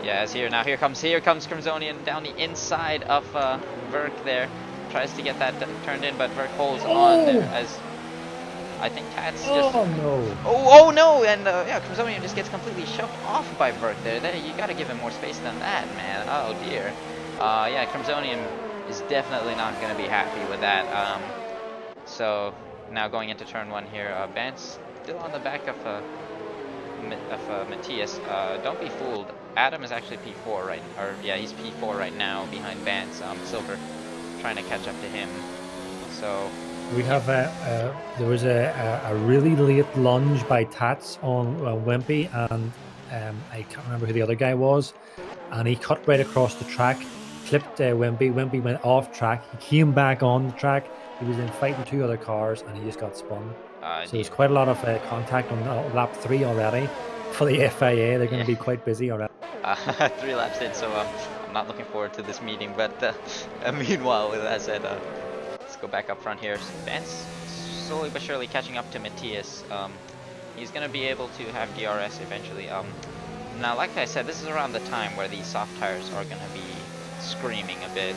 Yeah, as here comes Crimsonian down the inside of Verk there, tries to get that turned in, but Verk holds on there as I think Tats just. Oh no! Oh no! And yeah, Crimsonian just gets completely shoved off by Verk there. You gotta give him more space than that, man. Oh dear. Yeah, Crimsonian is definitely not gonna be happy with that. So now going into turn 1 here, Bance still on the back of Matthias. Don't be fooled. Adam is actually P4 right, or yeah, he's P4 right now behind Bance. Silver trying to catch up to him. So. We have there was a really late lunge by Tats on Wimpy, and I can't remember who the other guy was, and he cut right across the track, clipped Wimpy. Wimpy went off track. He came back on the track. He was then fighting 2 other cars, and he just got spun. So there's Dear. quite a lot of contact on lap 3 already for the FIA. They're going to Yeah. be quite busy already. 3 laps in, so I'm not looking forward to this meeting. But meanwhile, with that said, let's go back up front here. Vance slowly but surely catching up to Matthias. He's gonna be able to have DRS eventually. Now, like I said, this is around the time where these soft tires are gonna be screaming a bit.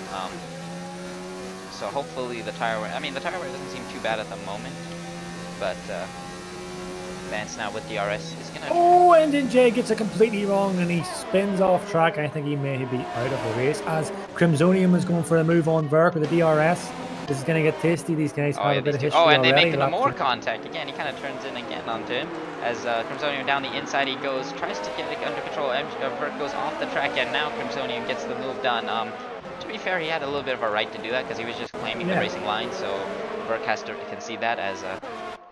So hopefully the tire wear. I mean, the tire wear doesn't seem too bad at the moment, but Vance now with DRS is gonna. Oh, and then Jay gets it completely wrong, and he spins off track. I think he may be out of the race, as Crimsonium is going for a move on Verk with a DRS. This is going to get tasty. These guys have a bit of history and already. they make the more contact again. He kind of turns in again onto him as Crimsonium down the inside. He goes, tries to get it under control. Verk goes off the track, and now Crimsonium gets the move done. To be fair, he had a little bit of a right to do that because he was just claiming the racing line. So Verk has to concede that as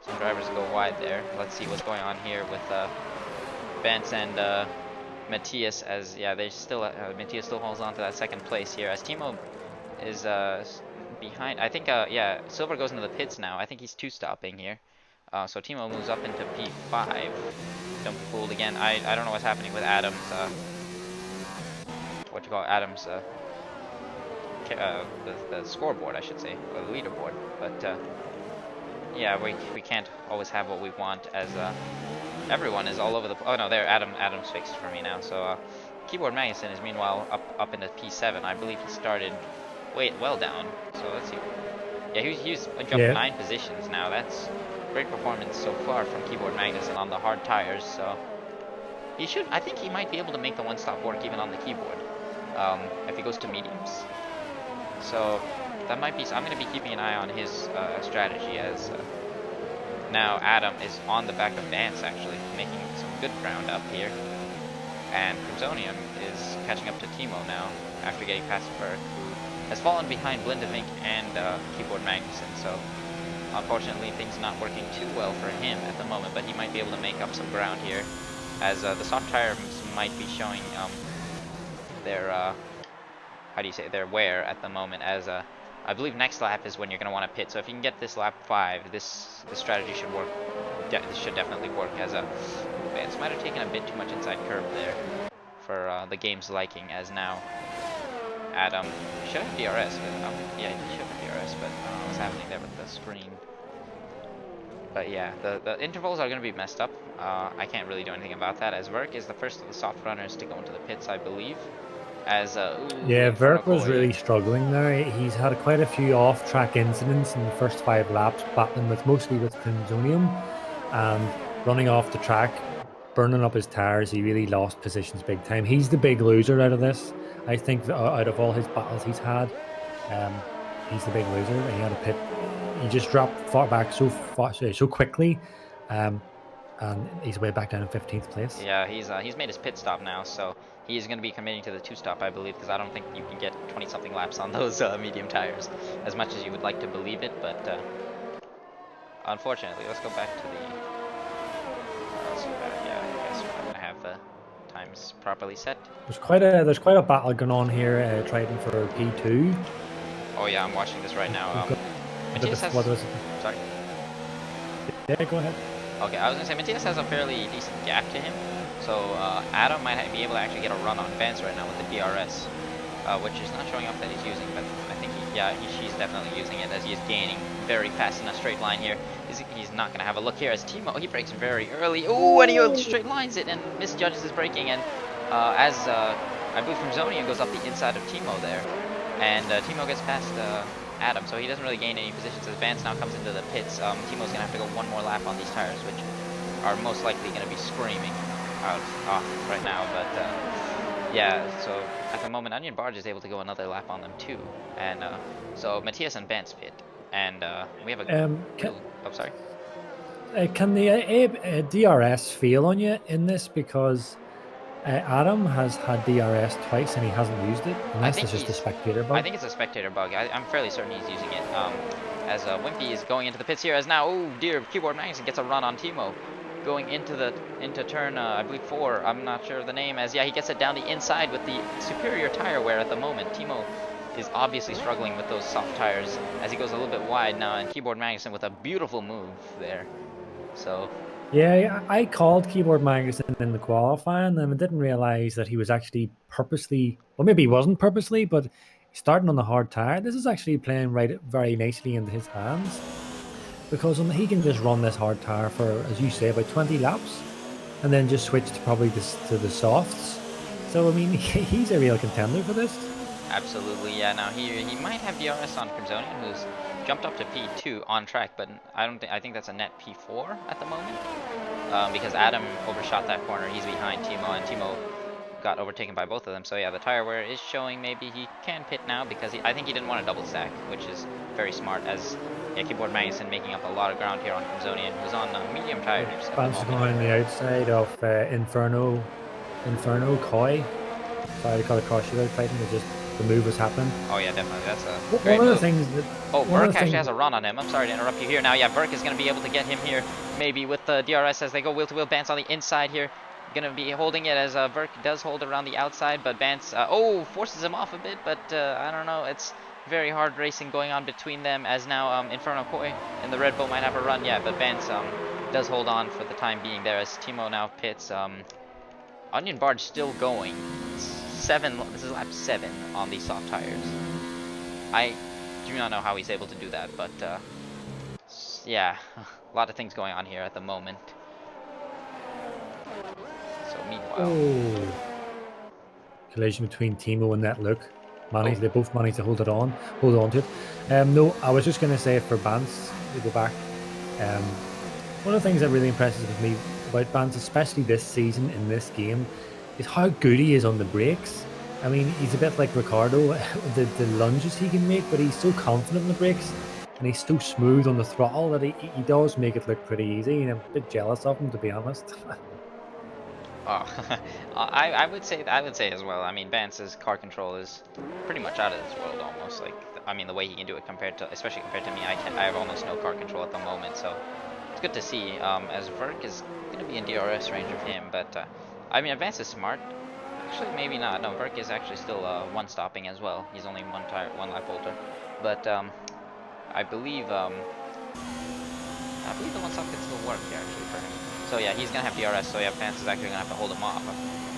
some drivers go wide there. Let's see what's going on here with Vance and Matthias. As yeah, they still Matthias still holds on to that second place here as Thimo is behind. I think yeah, Silver goes into the pits now. I think he's 2-stopping here. So Thimo moves up into P5. Don't be fooled again. I don't know what's happening with Adam's Adam's the scoreboard, I should say, or the leaderboard. But yeah, we can't always have what we want, as everyone is all over the. Oh no, there Adam's fixed for me now. So Keyboard Magnuson is meanwhile up into P7. I believe he started well down. So let's see. Yeah, he's jumped 9 positions now. That's great performance so far from Keyboard Magnuson on the hard tires. So he should. I think he might be able to make the one-stop work even on the keyboard if he goes to mediums. So that might be. So I'm going to be keeping an eye on his strategy as now Adam is on the back of Vance, actually making some good ground up here, and Crimsonium is catching up to Thimo now after getting past Berg, who has fallen behind Blindevink and Keyboard Magnuson. So unfortunately things not working too well for him at the moment, but he might be able to make up some ground here as the soft tires might be showing their their wear at the moment, as I believe next lap is when you're going to want to pit. So if you can get this lap 5, this strategy should work. This should definitely work, as Vance might have taken a bit too much inside curve there for the game's liking, as now Adam should have DRS, but yeah, he should have DRS, but I don't know what's happening there with the screen. But yeah, the intervals are going to be messed up. I can't really do anything about that, as Verk is the first of the soft runners to go into the pits, I believe. As yeah, Verk was really struggling there. He's had quite a few off-track incidents in the first 5 laps, battling mostly with Crimsonium, and running off the track, burning up his tires. He really lost positions big time. He's the big loser out of this. I think out of all his battles he's had, he's the big loser. He had a pit. He just dropped far back so quickly, and he's way back down in 15th place. Yeah, he's made his pit stop now, so he's going to be committing to the 2-stop, I believe, because I don't think you can get 20-something laps on those medium tires, as much as you would like to believe it. But unfortunately, let's go back to the. So that, yeah, I guess we're not gonna have the times properly set. There's quite a battle going on here, Triton for P2. Oh yeah, I'm watching this right now. We've got Matthias has. what was it? Sorry. Yeah, go ahead. Okay, I was gonna say Matthias has a fairly decent gap to him, so Adam might be able to actually get a run on Vance right now with the DRS, which is not showing up that he's using, but I think she's definitely using it as he is gaining very fast in a straight line here. He's not gonna have a look here as Thimo, he brakes very early. Oh, and he straight lines it and misjudges his braking, and as I believe from Zonian goes up the inside of Thimo there, and Thimo gets past Adam, so he doesn't really gain any positions as Vance now comes into the pits. Timo's gonna have to go one more lap on these tires, which are most likely gonna be screaming off right now, but yeah, so at the moment Onion Barge is able to go another lap on them too, and so Matthias and Vance pit, and we have a oh, sorry. Can the DRS fail on you in this, because Adam has had DRS twice and he hasn't used it, unless it's just a spectator bug? I think it's a spectator bug. I'm fairly certain he's using it. As Wimpy is going into the pits here, as now, oh dear, Keyboard Magnuson gets a run on Thimo, going into turn, I believe 4. I'm not sure of the name. As yeah, he gets it down the inside with the superior tire wear at the moment. Thimo is obviously struggling with those soft tires as he goes a little bit wide now, and Keyboard Magnuson with a beautiful move there. So. Yeah, I called Keyboard Magnuson in the qualifying, and I didn't realize that he was actually purposely, well, maybe he wasn't purposely, but starting on the hard tire. This is actually playing very nicely into his hands, because he can just run this hard tire for, as you say, about 20 laps, and then just switch to probably to the softs. So I mean, he's a real contender for this. Absolutely, yeah. Now he might have DRS on Crimsonian, who's jumped up to P2 on track, but I think that's a net P4 at the moment, because Adam overshot that corner. He's behind Thimo, and Thimo got overtaken by both of them. So yeah, the tire wear is showing maybe he can pit now, because I think he didn't want a double stack, which is very smart, as yeah, Keyboard Magnuson making up a lot of ground here on Crimsonian, who's on medium tires. Bounce going on the outside of Inferno Koi. Sorry to cut across you there, Titan. The move was happening. Oh yeah, definitely. That's a one of the things that. Oh, Burke actually has a run on him. I'm sorry to interrupt you here. Now, yeah, Burke is going to be able to get him here, maybe with the DRS as they go wheel-to-wheel. Bance on the inside here, going to be holding it as Burke does hold around the outside, but Bance, forces him off a bit, but I don't know. It's very hard racing going on between them, as now Inferno Koi and the Red Bull might have a run yet, but Bance does hold on for the time being there, as Thimo now pits. Onion Barge still going. This is lap 7 on these soft tires. I do not know how he's able to do that, but yeah, a lot of things going on here at the moment. So meanwhile, collision between Thimo and that look. They both managed to hold on to it. No, I was just going to say for Bance to go back. One of the things that really impresses me about Bance, especially this season in this game, is how good he is on the brakes. I mean, he's a bit like Ricardo, the lunges he can make, but he's so confident on the brakes, and he's so smooth on the throttle that he does make it look pretty easy, and I'm a bit jealous of him, to be honest. Oh, I would say as well. I mean, Vance's car control is pretty much out of this world almost. Like, I mean, the way he can do it especially compared to me, I have almost no car control at the moment, so it's good to see. As Verk is going to be in DRS range of him, but I mean, Vance is smart. Actually, maybe not. No, Verk is actually still one stopping as well. He's only one lap older, but I believe the one stop can still work here actually for him. So yeah, he's gonna have DRS. So yeah, Vance is actually gonna have to hold him off.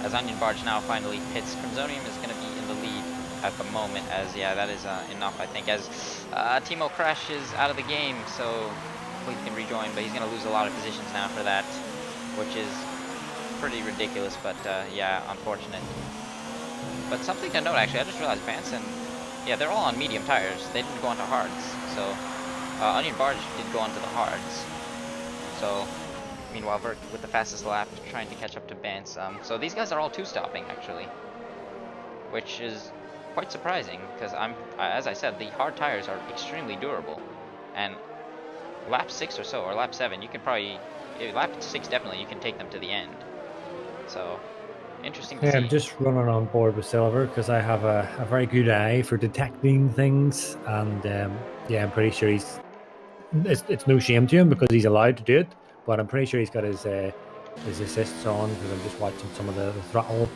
As Onion Barge now finally pits, Crimsonium is gonna be in the lead at the moment. As yeah, that is enough, I think. As Thimo crashes out of the game, so hopefully he can rejoin, but he's gonna lose a lot of positions now for that, which is pretty ridiculous, but yeah, unfortunate. But something to note, actually, I just realized Vance and yeah, they're all on medium tires. They didn't go onto hards, so Onion Barge did go onto the hards. So meanwhile, Vert with the fastest lap, trying to catch up to Vance. So these guys are all two-stopping actually, which is quite surprising because as I said, the hard tires are extremely durable, and lap 6 or so, or lap 7, you can probably lap 6 definitely you can take them to the end. So, interesting to see. I'm just running on board with Silver because I have a very good eye for detecting things, and yeah, I'm pretty sure he's it's no shame to him because he's allowed to do it. But I'm pretty sure he's got his assists on because I'm just watching some of the throttle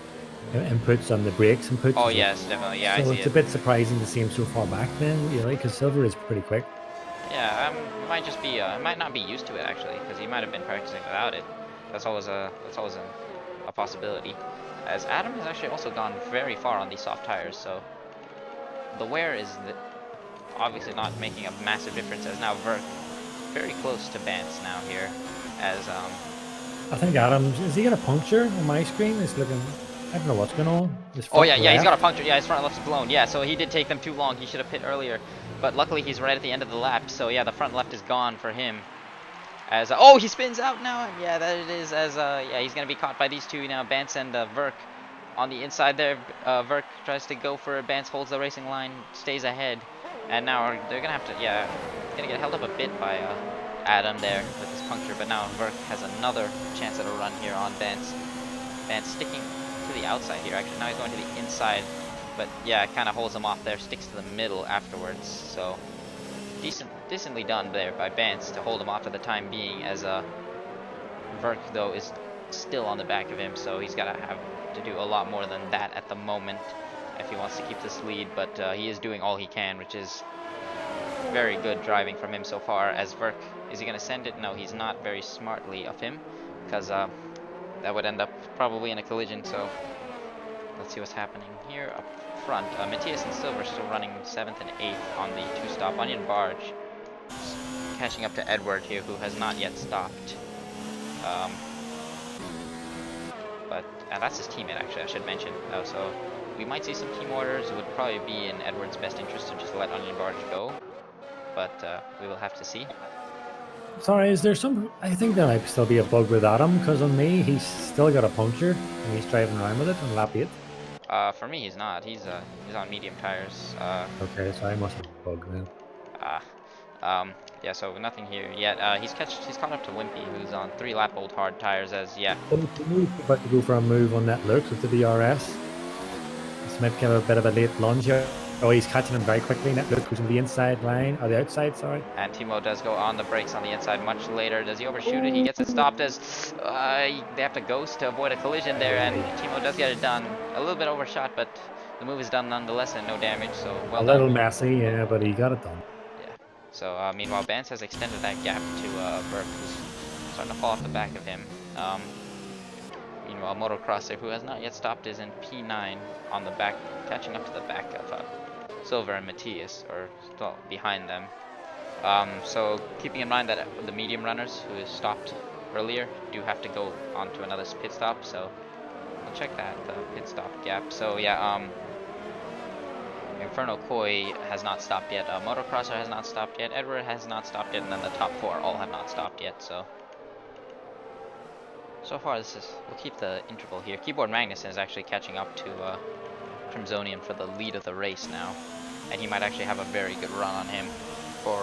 inputs and the brakes inputs Oh as well. yes, definitely. Yeah, I So see it's it. a bit surprising to see him so far back then, really, because Silver is pretty quick. Yeah, it might just be, might not be used to it actually, because he might have been practicing without it. That's always a possibility. As Adam has actually also gone very far on these soft tires, so the wear is obviously not making a massive difference. As now Vert very close to Bance now here, as I think Adams is he got a puncture on my screen? It's looking. I don't know what's going on. His oh front yeah, yeah, he's got a left. puncture. Yeah, his front left's blown. Yeah, so he did take them too long. He should have pit earlier, but luckily he's right at the end of the lap. So yeah, the front left is gone for him. As oh, he spins out now, and yeah, that it is. As yeah, he's gonna be caught by these two now, Bance and Verk on the inside there. Verk tries to go for it. Bance holds the racing line, stays ahead, and now they're gonna have to, yeah, gonna get held up a bit by Adam there with his puncture. But now Verk has another chance at a run here on Bance. Bance sticking to the outside here. Actually, now he's going to the inside, but yeah, kind of holds him off there. Sticks to the middle afterwards. So. Decently done there by Bance to hold him off for the time being, as Verk though is still on the back of him, so he's got to have to do a lot more than that at the moment if he wants to keep this lead, but he is doing all he can, which is very good driving from him so far. As Verk, is he going to send it? No, he's not, very smartly of him, because that would end up probably in a collision, so let's see what's happening here up front. Matthias and Silver still running 7th and 8th on the two-stop. Onion Barge catching up to Edward here, who has not yet stopped. But that's his teammate, actually, I should mention. So we might see some team orders. It would probably be in Edward's best interest to just let Onion Barge go, but we will have to see. Sorry, is there some? I think there might still be a bug with Adam because on me he's still got a puncture and he's driving around with it on lap 8. For me, he's not. He's on medium tires. Okay, so I must have a bug then. Yeah, so nothing here yet. He's caught up to Wimpy, who's on 3-lap-old hard tires. As yeah. Oh, Timo's about to go for a move on that looks with the DRS. This might give a bit of a late lunge here. Oh, he's catching him very quickly. That look goes on the inside line, or the outside, sorry. And Thimo does go on the brakes on the inside much later. Does he overshoot it? He gets it stopped as they have to ghost to avoid a collision there, and Thimo does get it done. A little bit overshot, but the move is done nonetheless and no damage, so well done. A little messy, yeah, but he got it done. Yeah. So meanwhile, Bance has extended that gap to Burke, who's starting to fall off the back of him. Meanwhile, Motocrosser, who has not yet stopped, is in P9 on the back, catching up to the back of Silver and Matthias, or still behind them. So keeping in mind that the medium runners who stopped earlier do have to go on to another pit stop, so we'll check that pit stop gap. So yeah, Inferno Koi has not stopped yet, Motocrosser has not stopped yet, Edward has not stopped yet, and then the top 4 all have not stopped yet. So far we'll keep the interval here. Keyboard Magnuson is actually catching up to Crimsonian for the lead of the race now, and he might actually have a very good run on him for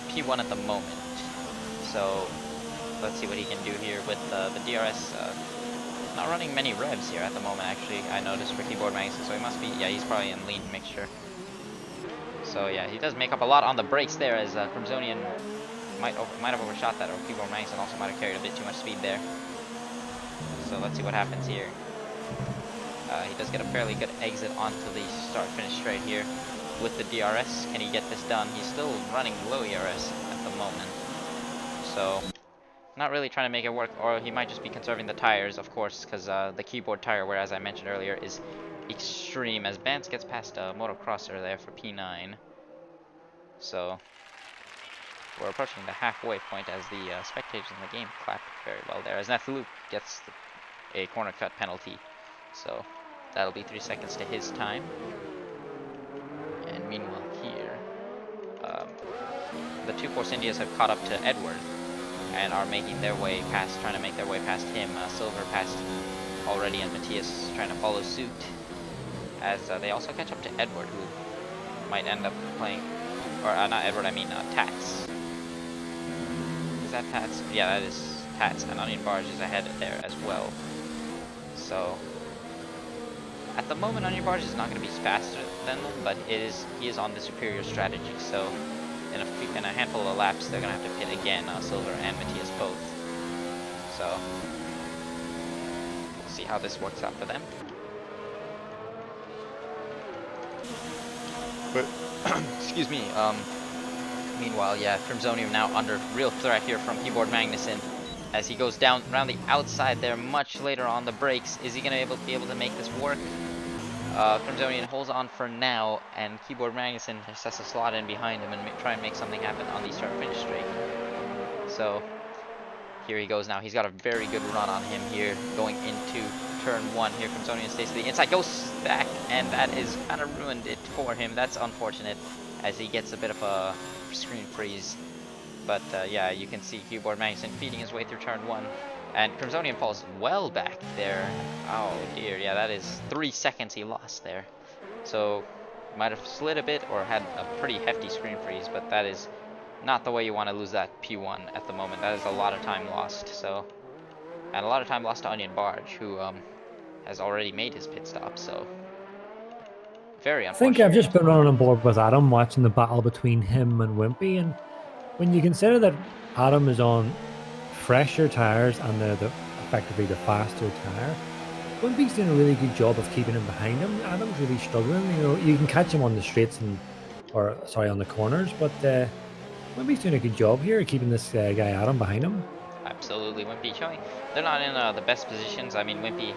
P1 at the moment. So let's see what he can do here with the DRS. Not running many revs here at the moment, actually, I noticed, for Keyboard Magnuson, so he must be, yeah, he's probably in lean mixture. So yeah, he does make up a lot on the brakes there, as Crimsonian might have overshot that, or Keyboard Magnuson also might have carried a bit too much speed there. So let's see what happens here. He does get a fairly good exit onto the start-finish straight here with the DRS. Can he get this done? He's still running low ERS at the moment, so not really trying to make it work, or he might just be conserving the tires, of course, because the keyboard tire wear, as I mentioned earlier, is extreme, as Bance gets past Motocrosser there for P9. So we're approaching the halfway point, as the spectators in the game clap very well there, as Nathaloop gets a corner cut penalty. So that'll be 3 seconds to his time. And meanwhile here, the two Force Indias have caught up to Edward and are making their way past, trying to make their way past him. Silver passed already, and Matthias trying to follow suit, as they also catch up to Edward, who might end up playing, or not Edward, I mean Tats. Is that Tats? Yeah, that is Tats, and Onion Barge is ahead there as well. So At the moment, Onion Barge is not going to be faster than them, but he is on the superior strategy. So in a handful of laps, they're going to have to pit again, Silver and Matthias both. So we'll see how this works out for them. But excuse me. Meanwhile, yeah, Crimsonium now under real threat here from Keyboard Magnuson as he goes down around the outside there much later on the brakes. Is he going to be able to make this work? Crimsonian holds on for now, and Keyboard Magnuson just has to slot in behind him and try and make something happen on the start-finish straight. So here he goes now. He's got a very good run on him here going into turn 1. Here Crimsonian stays to the inside, goes back, and that is kind of ruined it for him. That's unfortunate as he gets a bit of a screen freeze. But yeah, you can see Keyboard Magnuson feeding his way through turn 1. And Crimsonian falls well back there. Oh dear, yeah, that is 3 seconds he lost there. So, might have slid a bit or had a pretty hefty screen freeze, but that is not the way you want to lose that P1 at the moment. That is a lot of time lost, so. And a lot of time lost to Onion Barge, who has already made his pit stop, so. Very unfortunate. I think I've just been running on board with Adam, watching the battle between him and Wimpy, and when you consider that Adam is on fresher tires and the effectively the faster tire, Wimpy's doing a really good job of keeping him behind him. Adam's really struggling. You know, you can catch him on the straights on the corners, but Wimpy's doing a good job here keeping this guy Adam behind him. Absolutely, Wimpy showing they're not in the best positions. I mean, Wimpy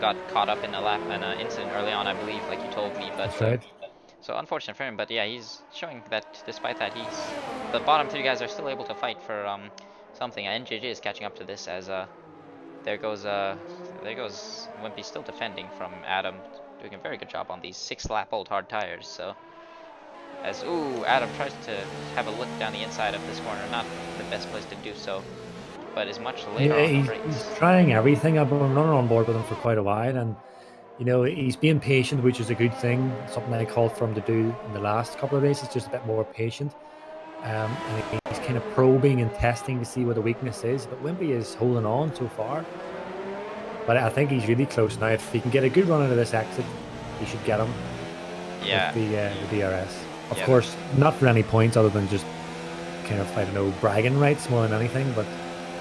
got caught up in an incident early on, I believe, like you told me. But that's right. So unfortunate for him, but yeah, he's showing that despite that, the bottom 3 guys are still able to fight for something. NJJ is catching up to this as there goes Wimpy still defending from Adam, doing a very good job on these 6-lap-old hard tires. So as Adam tries to have a look down the inside of this corner, not the best place to do so, but is much later on the brakes. He's trying everything. I've been running on board with him for quite a while, and you know, he's being patient, which is a good thing. Something I called for him to do in the last couple of races, just a bit more patient. And he's kind of probing and testing to see what the weakness is. But Wimpy is holding on so far. But I think he's really close now. If he can get a good run out of this exit, he should get him. Yeah. With the DRS. Of course, not for any points other than just kind of, I don't know, bragging rights more than anything. But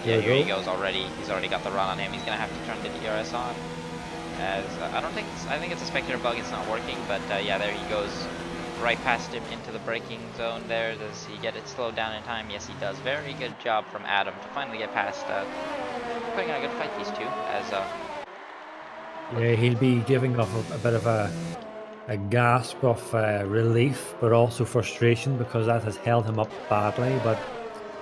yeah, here he goes already. He's already got the run on him. He's going to have to turn the DRS on. As I think it's a spectator bug, it's not working, but yeah, there he goes right past him into the braking zone there. Does he get it slowed down in time? Yes, he does. Very good job from Adam to finally get past, putting on a good fight, these two, as yeah, he'll be giving off a bit of a gasp of relief, but also frustration, because that has held him up badly. But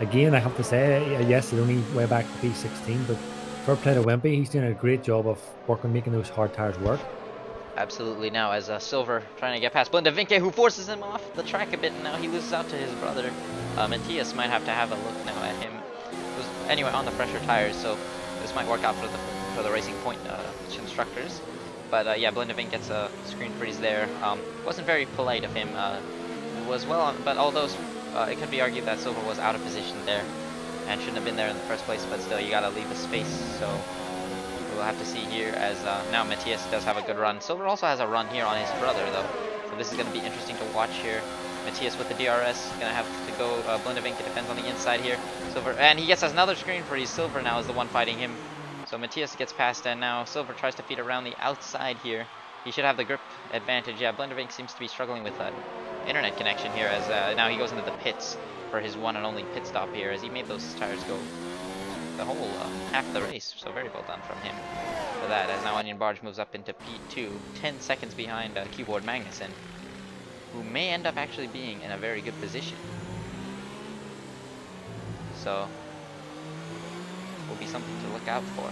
again, I have to say, yes, it's only way back to P16, but fair play to Wimpy. He's doing a great job of making those hard tires work. Absolutely. Now as Silver trying to get past Blindavinke, who forces him off the track a bit, and now he loses out to his brother. Matthias might have to have a look now at him. It was anyway on the fresher tires, so this might work out for the Racing Point instructors. But yeah, Blindavink gets a screen freeze there. Wasn't very polite of him. Was well, but although it could be argued that Silver was out of position there and shouldn't have been there in the first place, but still, you gotta leave the space. So we'll have to see here as now Matthias does have a good run. Silver also has a run here on his brother, though, so this is gonna be interesting to watch here. Matthias with the DRS, gonna have to go Blindavink. It depends on the inside here. Silver, and he gets another screen freeze. Silver now is the one fighting him. So Matthias gets past, and now Silver tries to feed around the outside here. He should have the grip advantage. Yeah, Blindavink seems to be struggling with an internet connection here as now he goes into the pits for his one and only pit stop here, as he made those tires go the whole half the race. So very well done from him for that, as now Onion Barge moves up into P2, 10 seconds behind Keyboard Magnuson, who may end up actually being in a very good position. So will be something to look out for.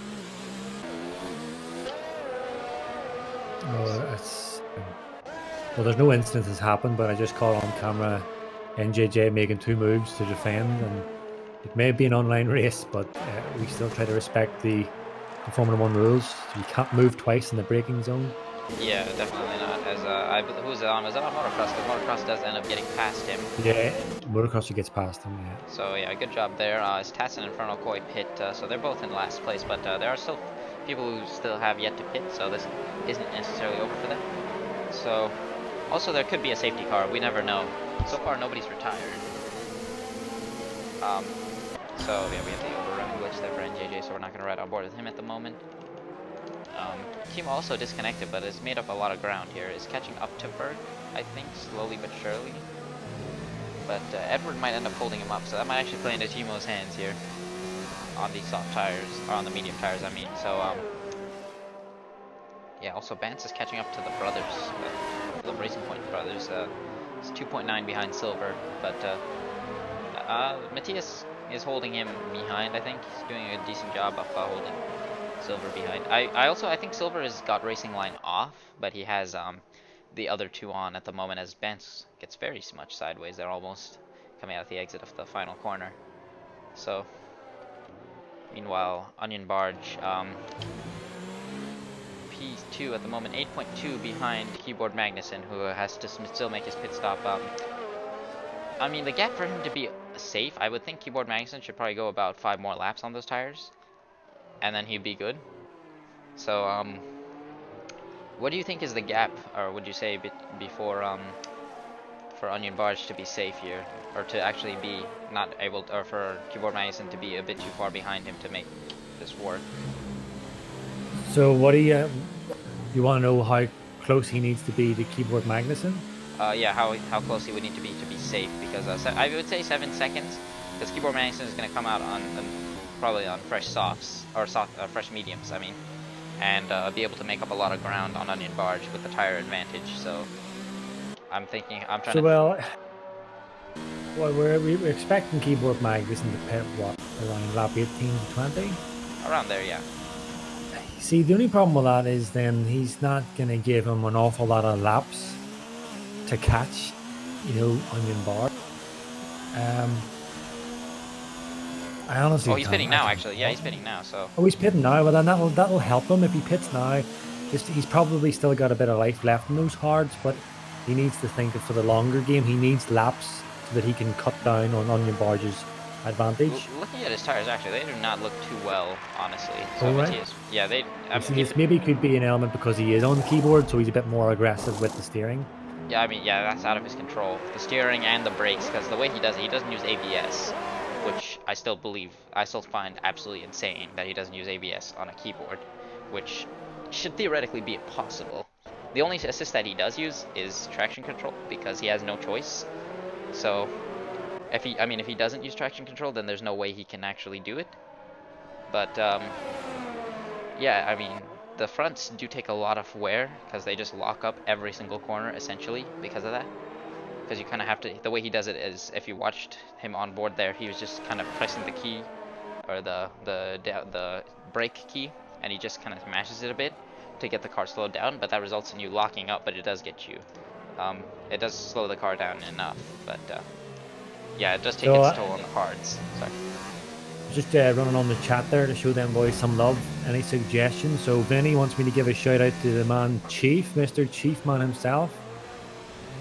Well, there's no incident has happened, but I just caught on camera NJJ making 2 moves to defend, and it may be an online race, but we still try to respect the Formula 1 rules. So you can't move twice in the braking zone. Yeah, definitely not. As who was it on? Was it on Motocross? Because Motocross does end up getting past him. Yeah, Motocross gets past him. Yeah. So yeah, good job there. It's Tassin and Inferno Koi pit, so they're both in last place, but there are still people who still have yet to pit, so this isn't necessarily over for them. So, also there could be a safety car, we never know. So far nobody's retired. So yeah, we have the overrun glitch there for NJJ, so we're not going to ride on board with him at the moment. Team also disconnected, but has made up a lot of ground here. Is catching up to Berg, I think, slowly but surely. But Edward might end up holding him up, so that might actually play into Timo's hands here on the soft tires, or on the medium tires, I mean. So, yeah, also Bance is catching up to the brothers, the Racing Point brothers. It's 2.9 behind Silver, but Matthias is holding him behind, I think. He's doing a decent job of holding Silver behind. I think Silver has got racing line off, but he has the other two on at the moment as Bance gets very much sideways. They're almost coming out the exit of the final corner. So, meanwhile, Onion Barge, P2 at the moment, 8.2 behind Keyboard Magnussen, who has to still make his pit stop. I mean, the gap for him to be safe, I would think Keyboard Magnussen should probably go about 5 more laps on those tires, and then he'd be good. So, what do you think is the gap, or would you say before for Onion Barge to be safe here, or to actually be not able to, or for Keyboard Magnussen to be a bit too far behind him to make this work? So what do you want to know how close he needs to be to Keyboard Magnussen? Yeah, how close he would need to be safe, because I would say 7 seconds, because Keyboard Magnussen is going to come out on probably on fresh softs, or fresh mediums, I mean, and be able to make up a lot of ground on Onion Barge with the tire advantage. So I'm trying to... Well, we're expecting Keyboard Magnussen to pit, what, around lap 18 to 20? Around there, yeah. See, the only problem with that is then he's not going to give him an awful lot of laps to catch, Onion Barge. I honestly he's pitting now, actually. Yeah, he's pitting now, so... Oh, he's pitting now. Well, then that'll help him if he pits now. He's probably still got a bit of life left in those hards, but he needs to think for the longer game. He needs laps so that he can cut down on Onion Barge's advantage. Looking at his tires, actually, they do not look too well, honestly. So right. Yeah, they... maybe could be an element because he is on the keyboard, so he's a bit more aggressive with the steering. Yeah, I mean, yeah, that's out of his control. The steering and the brakes, because the way he does it, he doesn't use ABS, which I still find absolutely insane that he doesn't use ABS on a keyboard, which should theoretically be impossible. The only assist that he does use is traction control, because he has no choice. So, if he doesn't use traction control, then there's no way he can actually do it. But, yeah, I mean, the fronts do take a lot of wear, because they just lock up every single corner, essentially, because of that. Because you kind of have to, the way he does it is, if you watched him on board there, he was just kind of pressing the key, or the brake key, and he just kind of mashes it a bit to get the car slowed down, but that results in you locking up, but it does get you, it does slow the car down enough, but, yeah, it does take its toll on the cards. Sorry. Just running on the chat there to show them boys some love. Any suggestions? So Vinny wants me to give a shout out to the man Chief, Mr. Chief Man himself.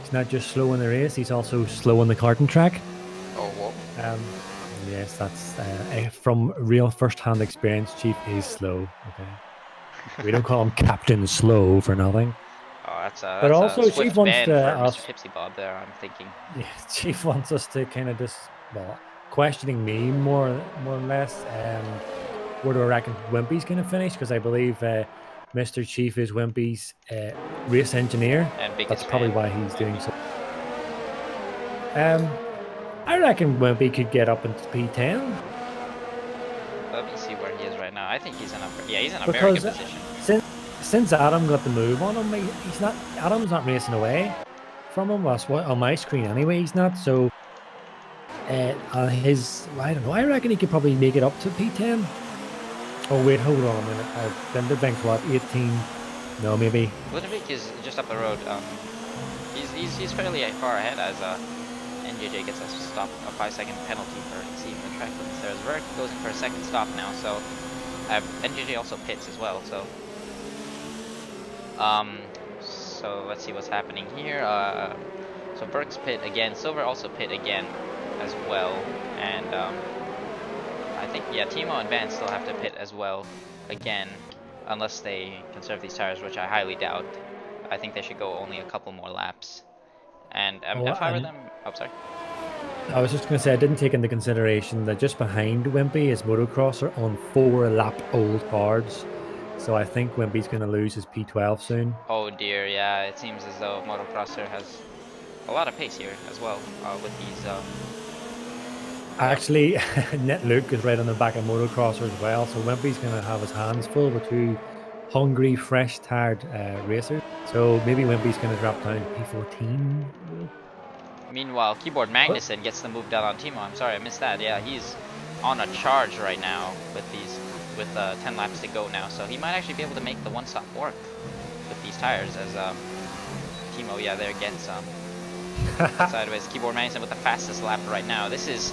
He's not just slow in the race, he's also slow on the karting track. Oh, whoa. Yes, that's from real first-hand experience. Chief is slow. Okay, we don't call him Captain Slow for nothing. Oh, that's but also Chief wants to Mr. TipsyBob there, I'm thinking. Yeah, Chief wants us to kind of just, well, questioning me more or less. Where do I reckon Wimpy's going to finish? Because I believe Mr. Chief is Wimpy's race engineer. That's probably why he's doing so. I reckon Wimpy could get up into P10. Let me see where he is right now. I think he's in a very good position. Since Adam got the move on him, Adam's not racing away from him. Well, on my screen anyway, he's not. So on his, I don't know. I reckon he could probably make it up to P10. Oh wait, hold on a minute. Lindenbeck's what, 18? No, maybe. Lindenbeck is just up the road. He's fairly far ahead as NJJ gets a 5-second penalty for exceeding the track limits. There's Verk goes in for a second stop now, so NJJ also pits as well. So let's see what's happening here. So Burke's pit again. Silver also pit again as well, and I think, yeah, Thimo and Van still have to pit as well again. unless they conserve these tires, which I highly doubt. I think they should go only a couple more laps. And Oh, if I were and them, oh sorry. I was just going to say I didn't take into consideration that just behind Wimpy is Motocrosser on 4-lap old cards. So I think Wimpy's going to lose his P12 soon. Oh dear, yeah. It seems as though Motocrosser has a lot of pace here as well with these. Yep. Actually, Net Luke is right on the back of Motocrosser as well. So Wimpy's going to have his hands full with two hungry, fresh, tired racers. So maybe Wimpy's going to drop down to P14. Meanwhile, Keyboard Magnussen gets the move down on Thimo. I'm sorry, I missed that. Yeah, he's on a charge right now with 10 laps to go now. So he might actually be able to make the one stop work with these tires as Thimo, yeah, there gets sideways. Keyboard Magnussen with the fastest lap right now. This is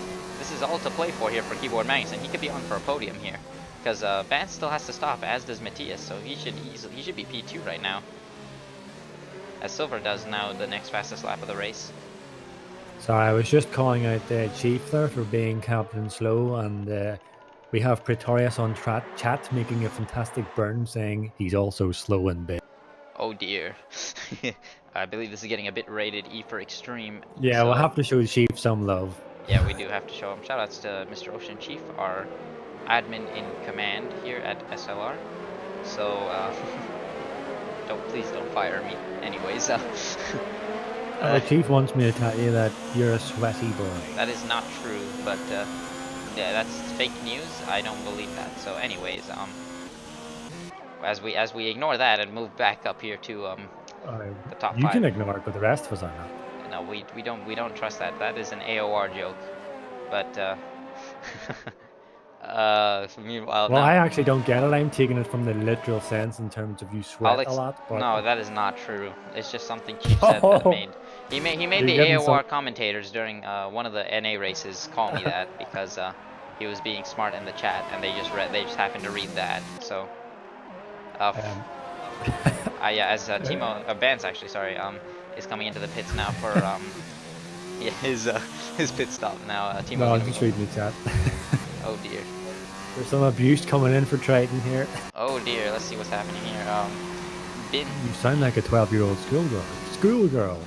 all to play for here for Keyboard Magnussen. He could be on for a podium here because Vance still has to stop, as does Matthias. So he should be P2 right now, as Silver does now the next fastest lap of the race. Sorry, I was just calling out the Chief there for being Captain Slow, and we have Pretorius on chat making a fantastic burn saying he's also slow and big. Oh dear. I believe this is getting a bit rated E for extreme. Yeah, so, we'll have to show the Chief some love. Yeah, we do have to show him. Shoutouts to Mr. OceanChief, our admin in command here at SLR. So, please don't fire me. Anyways, The Chief wants me to tell you that you're a sweaty boy. That is not true, but yeah, that's fake news. I don't believe that. So, anyways, as we ignore that and move back up here to the top you 5. can ignore it, but the rest of us are not. No, we don't trust that. That is an AOR joke. But meanwhile, Well, no. I actually don't get it. I'm taking it from the literal sense in terms of you sweat a lot. But no, that is not true. It's just something Chief said that made. He made the AOR commentators during one of the NA races call me that because he was being smart in the chat and they just happened to read that. So yeah, as Thimo Vance actually, sorry, is coming into the pits now for yeah, his pit stop now. Thimo's no, I'm just reading the chat. Oh dear. There's some abuse coming in for Triton here. Oh dear, let's see what's happening here. Bin. You sound like a 12-year-old schoolgirl. Schoolgirl.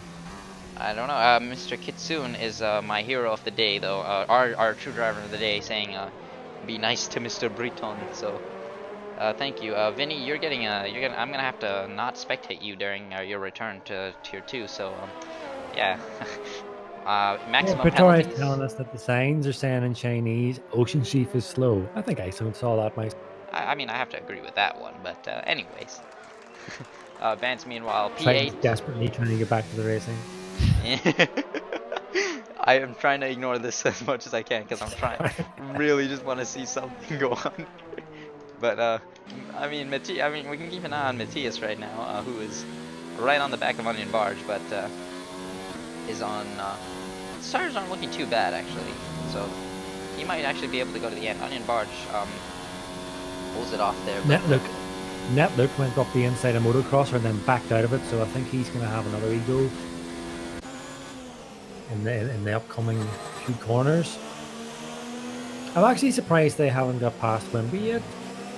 I don't know. Mr. Kitsune is my hero of the day, though. Our true driver of the day, saying, "Be nice to Mr. Breton." So, thank you, Vinny. I'm gonna have to not spectate you during your return to Tier 2. So, yeah. Maximum Pretorius penalties. telling us that the signs are saying in Chinese, OceanChief is slow. I think I saw that myself. I mean, I have to agree with that one, but anyways. Vance, meanwhile, P8. Triton's desperately trying to get back to the racing. I am trying to ignore this as much as I can because I'm really just want to see something go on. But I mean, we can keep an eye on Matthias right now, who is right on the back of Onion Barge, but is on. Tires aren't looking too bad actually, so he might actually be able to go to the end. Onion Barge pulls it off there. Netlook went up the inside of Motocrosser and then backed out of it, so I think he's going to have another ego in the upcoming few corners. I'm actually surprised they haven't got past Wimby yet,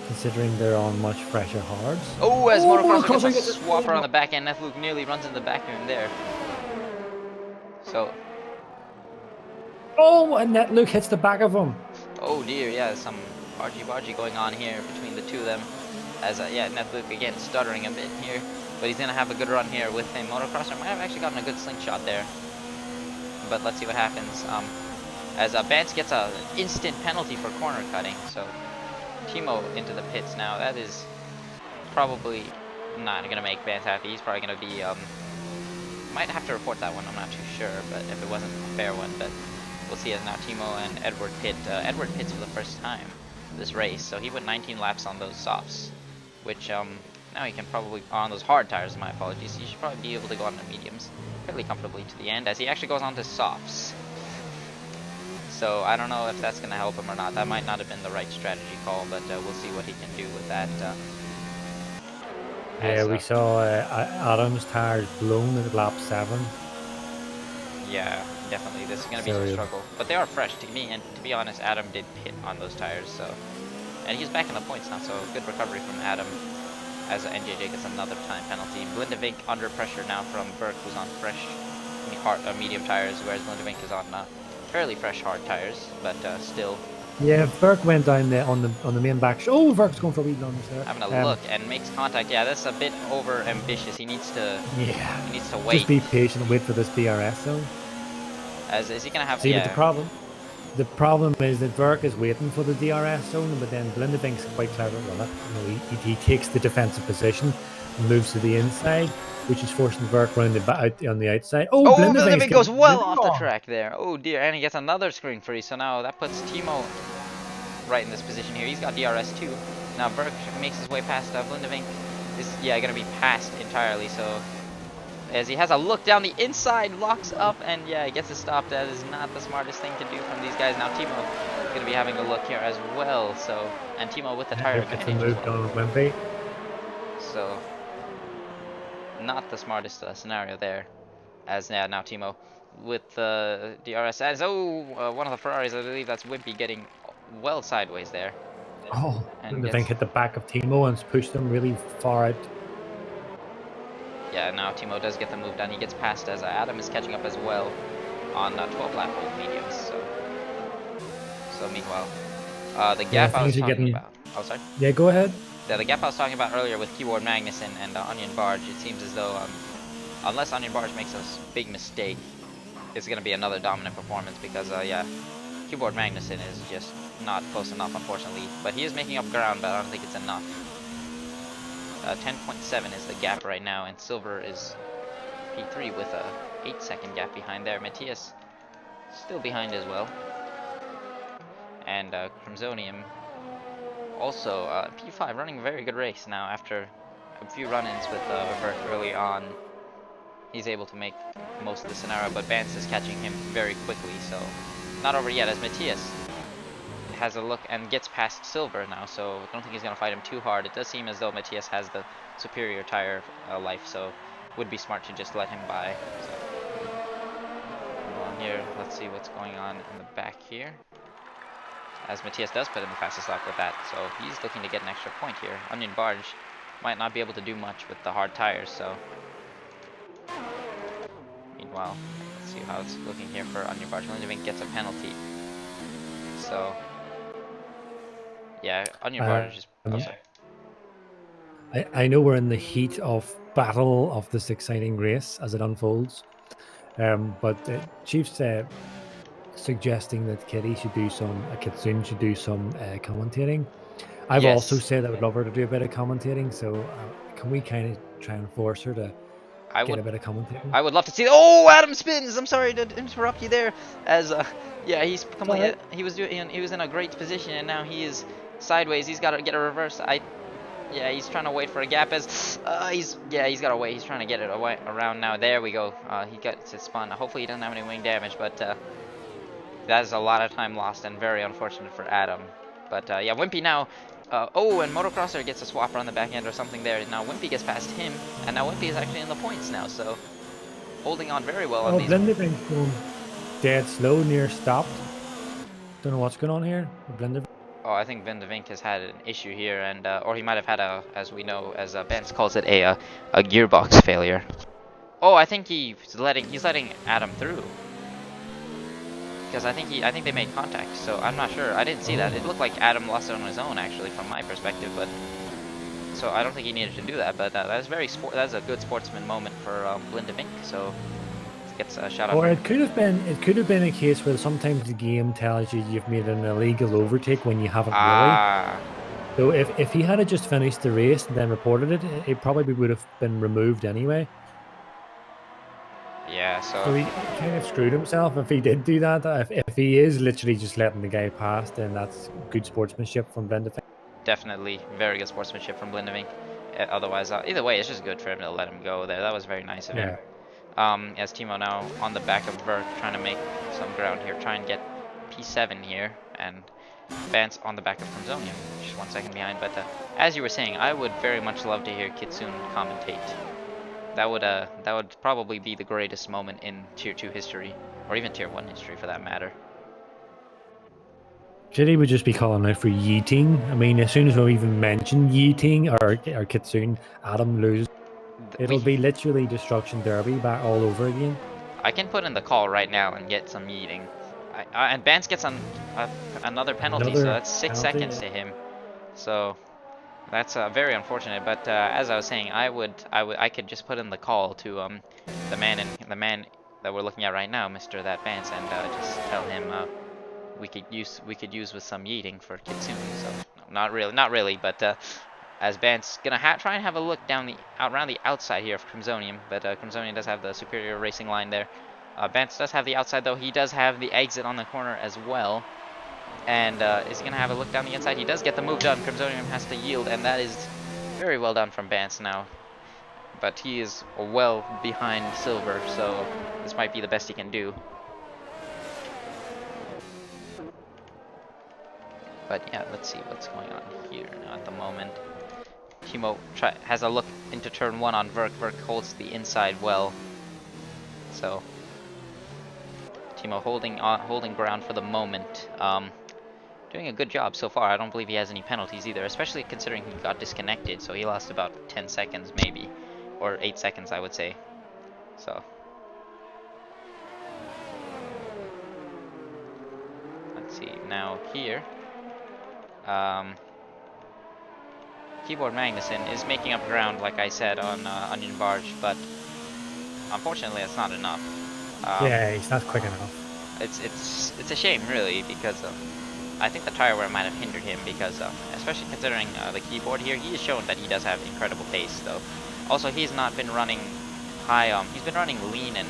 considering they're on much fresher hards. Oh, as Motocrosser gets a swapper on the back end, Netlook nearly runs in the back of him there. So. Oh, and Netlook hits the back of him. Oh dear, yeah, some argy-bargy going on here between the two of them. As yeah, Netlook again stuttering a bit here, but he's gonna have a good run here with him. Motocrosser might have actually gotten a good slingshot there, but let's see what happens. As Vance gets an instant penalty for corner cutting, so Thimo into the pits now. That is probably not gonna make Vance happy. He's probably gonna be might have to report that one. I'm not too sure, but if it wasn't a fair one, but we'll see as now Thimo and Edward pit. Edward pits for the first time this race, so he went 19 laps on those softs, which now he can probably on those hard tires. My apologies. He should probably be able to go on the mediums fairly comfortably to the end, as he actually goes on to softs. So I don't know if that's going to help him or not. That might not have been the right strategy call, but we'll see what he can do with that. Yeah, we saw Adam's tires blown at lap 7. Yeah, definitely. This is going to be some struggle. But they are fresh to me, and to be honest, Adam did pit on those tires, so And he's back in the points now, so good recovery from Adam as NJJ gets another time penalty. Blindevink under pressure now from Burke, who's on fresh medium tires, whereas Blindevink is on fairly fresh hard tires, but still. Yeah, if Burke went down on the main back. Oh, Burke's going for a wee lunge there. Having a look and makes contact. Yeah, that's a bit over ambitious. He needs to. Yeah. He needs to wait. Just be patient and wait for this DRS zone. Is he gonna have? See, yeah. but the problem is that Burke is waiting for the DRS zone, but then Blindevink's quite clever with it. You know, he takes the defensive position and moves to the inside, which is forcing Burke round out on the outside. Oh, Blindevink goes well off the track there. Oh dear, and he gets another screen free. So now that puts Thimo right in this position here. He's got DRS too. Now Burke makes his way past Blindevink. Is gonna be passed entirely. So as he has a look down the inside, locks up, and he gets it stopped. That is not the smartest thing to do from these guys. Now Thimo is gonna be having a look here as well. So and Thimo with the tire advantage as well. So not the smartest scenario there. As now Thimo with the DRS as one of the Ferraris, I believe that's Wimpy, getting well sideways there. Oh, and the thing hit the back of Thimo and pushed him really far out. Yeah, now Thimo does get the move done. He gets past as Adam is catching up as well on 12 lap old mediums. So meanwhile, the gap I was talking about. Oh, sorry. Yeah, go ahead. Yeah, the gap I was talking about earlier with Keyboard Magnuson and Onion Barge. It seems as though unless Onion Barge makes a big mistake, it's going to be another dominant performance because, Keyboard Magnuson is just not close enough, unfortunately. But he is making up ground, but I don't think it's enough. 10.7 is the gap right now, and Silver is P3 with a 8-second gap behind there. Matthias still behind as well. And Crimsonium also P5 running a very good race now after a few run-ins with Vert early on. He's able to make most of the scenario, but Vance is catching him very quickly, so not over yet as Matthias has a look and gets past Silver now, so I don't think he's going to fight him too hard. It does seem as though Matthias has the superior tire life, so would be smart to just let him by. So, on here, let's see what's going on in the back here. As Matthias does put in the fastest lap with that, so he's looking to get an extra point here. Onion Barge might not be able to do much with the hard tires, so meanwhile, let's see how it's looking here for Onion Barge. Blindevink gets a penalty, so yeah, Onion Barge is. Oh, sorry. I know we're in the heat of battle of this exciting race as it unfolds, but Chief's suggesting that Kitsune should do some commentating. I've also said I would love her to do a bit of commentating, so can we kind of try and force her to get a bit of commentating? I would love to see. Oh, Adam spins. I'm sorry to interrupt you there. As he's completely. He was in a great position, and now he is sideways. He's got to get a reverse. He's trying to wait for a gap as he's got to wait. He's trying to get it away around now. There we go. He gets it spun. Hopefully he doesn't have any wing damage, but that is a lot of time lost and very unfortunate for Adam. But Wimpy now. And Motocrosser gets a swapper on the back end or something there. Now Wimpy gets past him, and now Wimpy is actually in the points now. So holding on very well on these. Blindevink's going dead slow, near stopped. Don't know what's going on here. Oh, I think Blindevink has had an issue here, and or he might have had as we know, as Benz calls it, a gearbox failure. Oh, I think he's letting Adam through. Because I think they made contact, so I'm not sure. I didn't see that. It looked like Adam lost it on his own, actually, from my perspective. But so I don't think he needed to do that. But that's that's a good sportsman moment for Blindevink. So gets a shout out. Or it could have been a case where sometimes the game tells you you've made an illegal overtake when you haven't really. So if he had just finished the race and then reported it, it probably would have been removed anyway. Yeah, so he kind of screwed himself if he did do that. If he is literally just letting the guy pass, then that's good sportsmanship from Blindevink. Definitely very good sportsmanship from Blindevink. Otherwise, either way, it's just good for him to let him go there. That was very nice of him. As Thimo now on the back of Vert, trying to make some ground here, try and get P7 here, and Vance on the back of Crimsonium, just 1 second behind. But as you were saying, I would very much love to hear Kitsune commentate. That would probably be the greatest moment in Tier 2 history, or even Tier 1 history for that matter. Chitty would just be calling out for yeeting. I mean, as soon as we even mention yeeting or Kitsune, Adam loses. It'll We be literally destruction derby back all over again. I can put in the call right now and get some eating. And Bance gets another penalty, so Another that's 6 seconds penalty. to him. So that's very unfortunate. But as I was saying, I could just put in the call to the man that we're looking at right now, Mr. That Bance, and just tell him we could use with some yeeting for Kitsune. So no, not really, but as Bance gonna try and have a look down around the outside here of Crimsonium, but Crimsonium does have the superior racing line there. Bance does have the outside though. He does have the exit on the corner as well, and is he gonna have a look down the inside? He does get the move done. Crimsonium has to yield, and that is very well done from Bance now. But he is well behind Silver, so this might be the best he can do. But yeah, let's see what's going on here at the moment. Thimo has a look into turn 1 on Verk. Verk holds the inside well. So Thimo holding ground for the moment. Doing a good job so far. I don't believe he has any penalties either, especially considering he got disconnected. So he lost about 10 seconds maybe, or 8 seconds I would say. So let's see now here. Keyboard Magnuson is making up ground, like I said, on Onion Barge, but unfortunately, that's not enough. Yeah, he's not quick enough. It's a shame, really, because I think the tire wear might have hindered him, because especially considering the keyboard here, he has shown that he does have incredible pace, though. Also, he's not been running high. He's been running lean and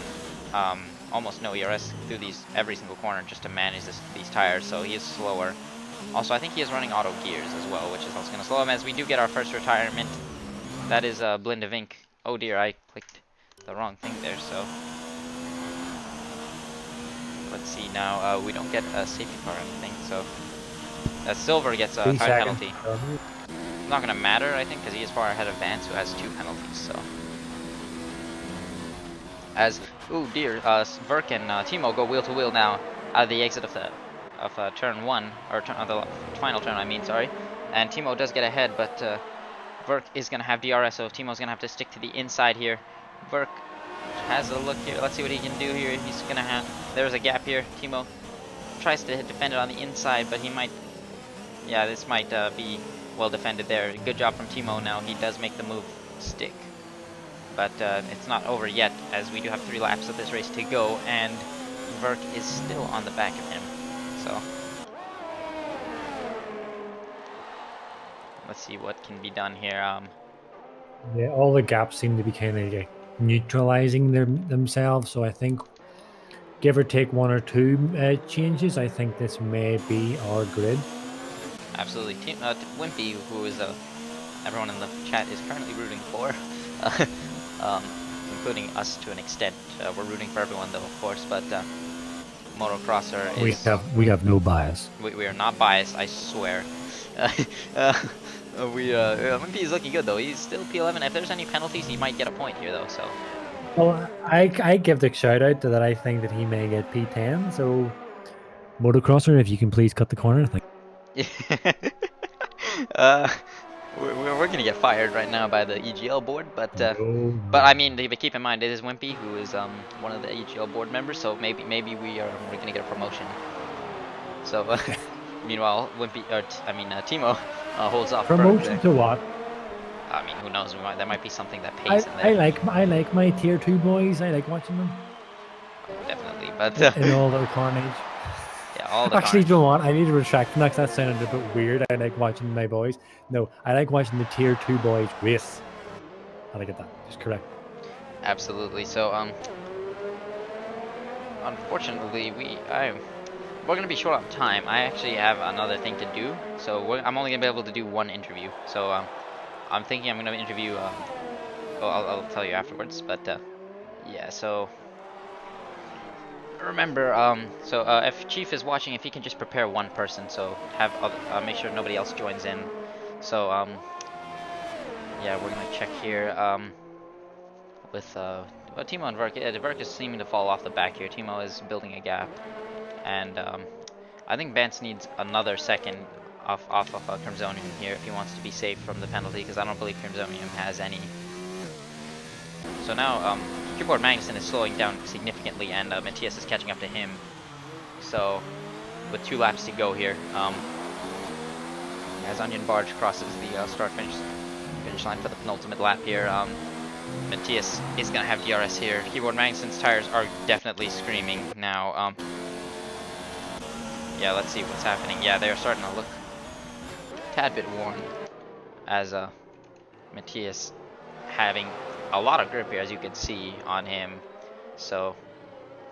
almost no ERS through every single corner just to manage these tires, so he is slower. Also, I think he is running auto gears as well, which is also going to slow him as we do get our first retirement. That is a Blind of Ink. Oh dear, I clicked the wrong thing there, so. Let's see now. We don't get a safety car or anything, so. Silver gets a time penalty. It's not going to matter, I think, because he is far ahead of Vance, who has 2 penalties, so. Oh dear, Verk and Thimo go wheel to wheel now out of the exit of turn 1, or the final turn, I mean, sorry. And Thimo does get ahead, but Verk is going to have DRS, so Timo's going to have to stick to the inside here. Verk has a look here. Let's see what he can do here. He's going to have... There's a gap here. Thimo tries to defend it on the inside, but he might... Yeah, this might be well defended there. Good job from Thimo now. He does make the move stick. But it's not over yet, as we do have 3 laps of this race to go, and Verk is still on the back of him. So let's see what can be done here. Yeah, all the gaps seem to be kind of like neutralizing themselves. So I think, give or take 1 or 2 changes, I think this may be our grid. Absolutely. Wimpy, who is everyone in the chat is currently rooting for, including us to an extent. We're rooting for everyone though, of course, but Motocrosser is... We have no bias. We are not biased, I swear. Wimpy is looking good though. He's still P11. If there's any penalties, he might get a point here though. So. Well, I give the shout out that I think that he may get P10. So, Motocrosser, if you can please cut the corner. We're gonna get fired right now by the EGL board, but No. I mean, keep in mind it is Wimpy who is one of the EGL board members, so maybe we're gonna get a promotion. So meanwhile, Thimo holds off. Promotion to what? I mean, who knows? There might be something that pays in there. I like my tier 2 boys. I like watching them. Definitely, but in all their carnage. Yeah, all the Actually, you know what? I need to retract from that 'cause that sounded a bit weird. I like watching my boys. No, I like watching the tier 2 boys race. How did I get that? Just correct. Absolutely. So unfortunately, we're gonna be short on time. I actually have another thing to do, so I'm only gonna be able to do 1 interview. So I'm thinking I'm gonna interview. I'll tell you afterwards. But yeah. So remember, if Chief is watching, if he can just prepare 1 person, so make sure nobody else joins in. So yeah, we're gonna check here with Thimo and Verk. Yeah, Verk is seeming to fall off the back here. Thimo is building a gap, and I think Vance needs another second off of Crimsonium here if he wants to be safe from the penalty, because I don't believe Crimsonium has any. So now Keyboard Magnuson is slowing down significantly, and Matthias is catching up to him. So with 2 laps to go here, as Onion Barge crosses the start-finish line for the penultimate lap here, Matthias is going to have DRS here. Keyboard Magnuson's tires are definitely screaming now. Yeah, let's see what's happening. Yeah, they're starting to look a tad bit worn, as Matthias having a lot of grip here, as you can see on him. So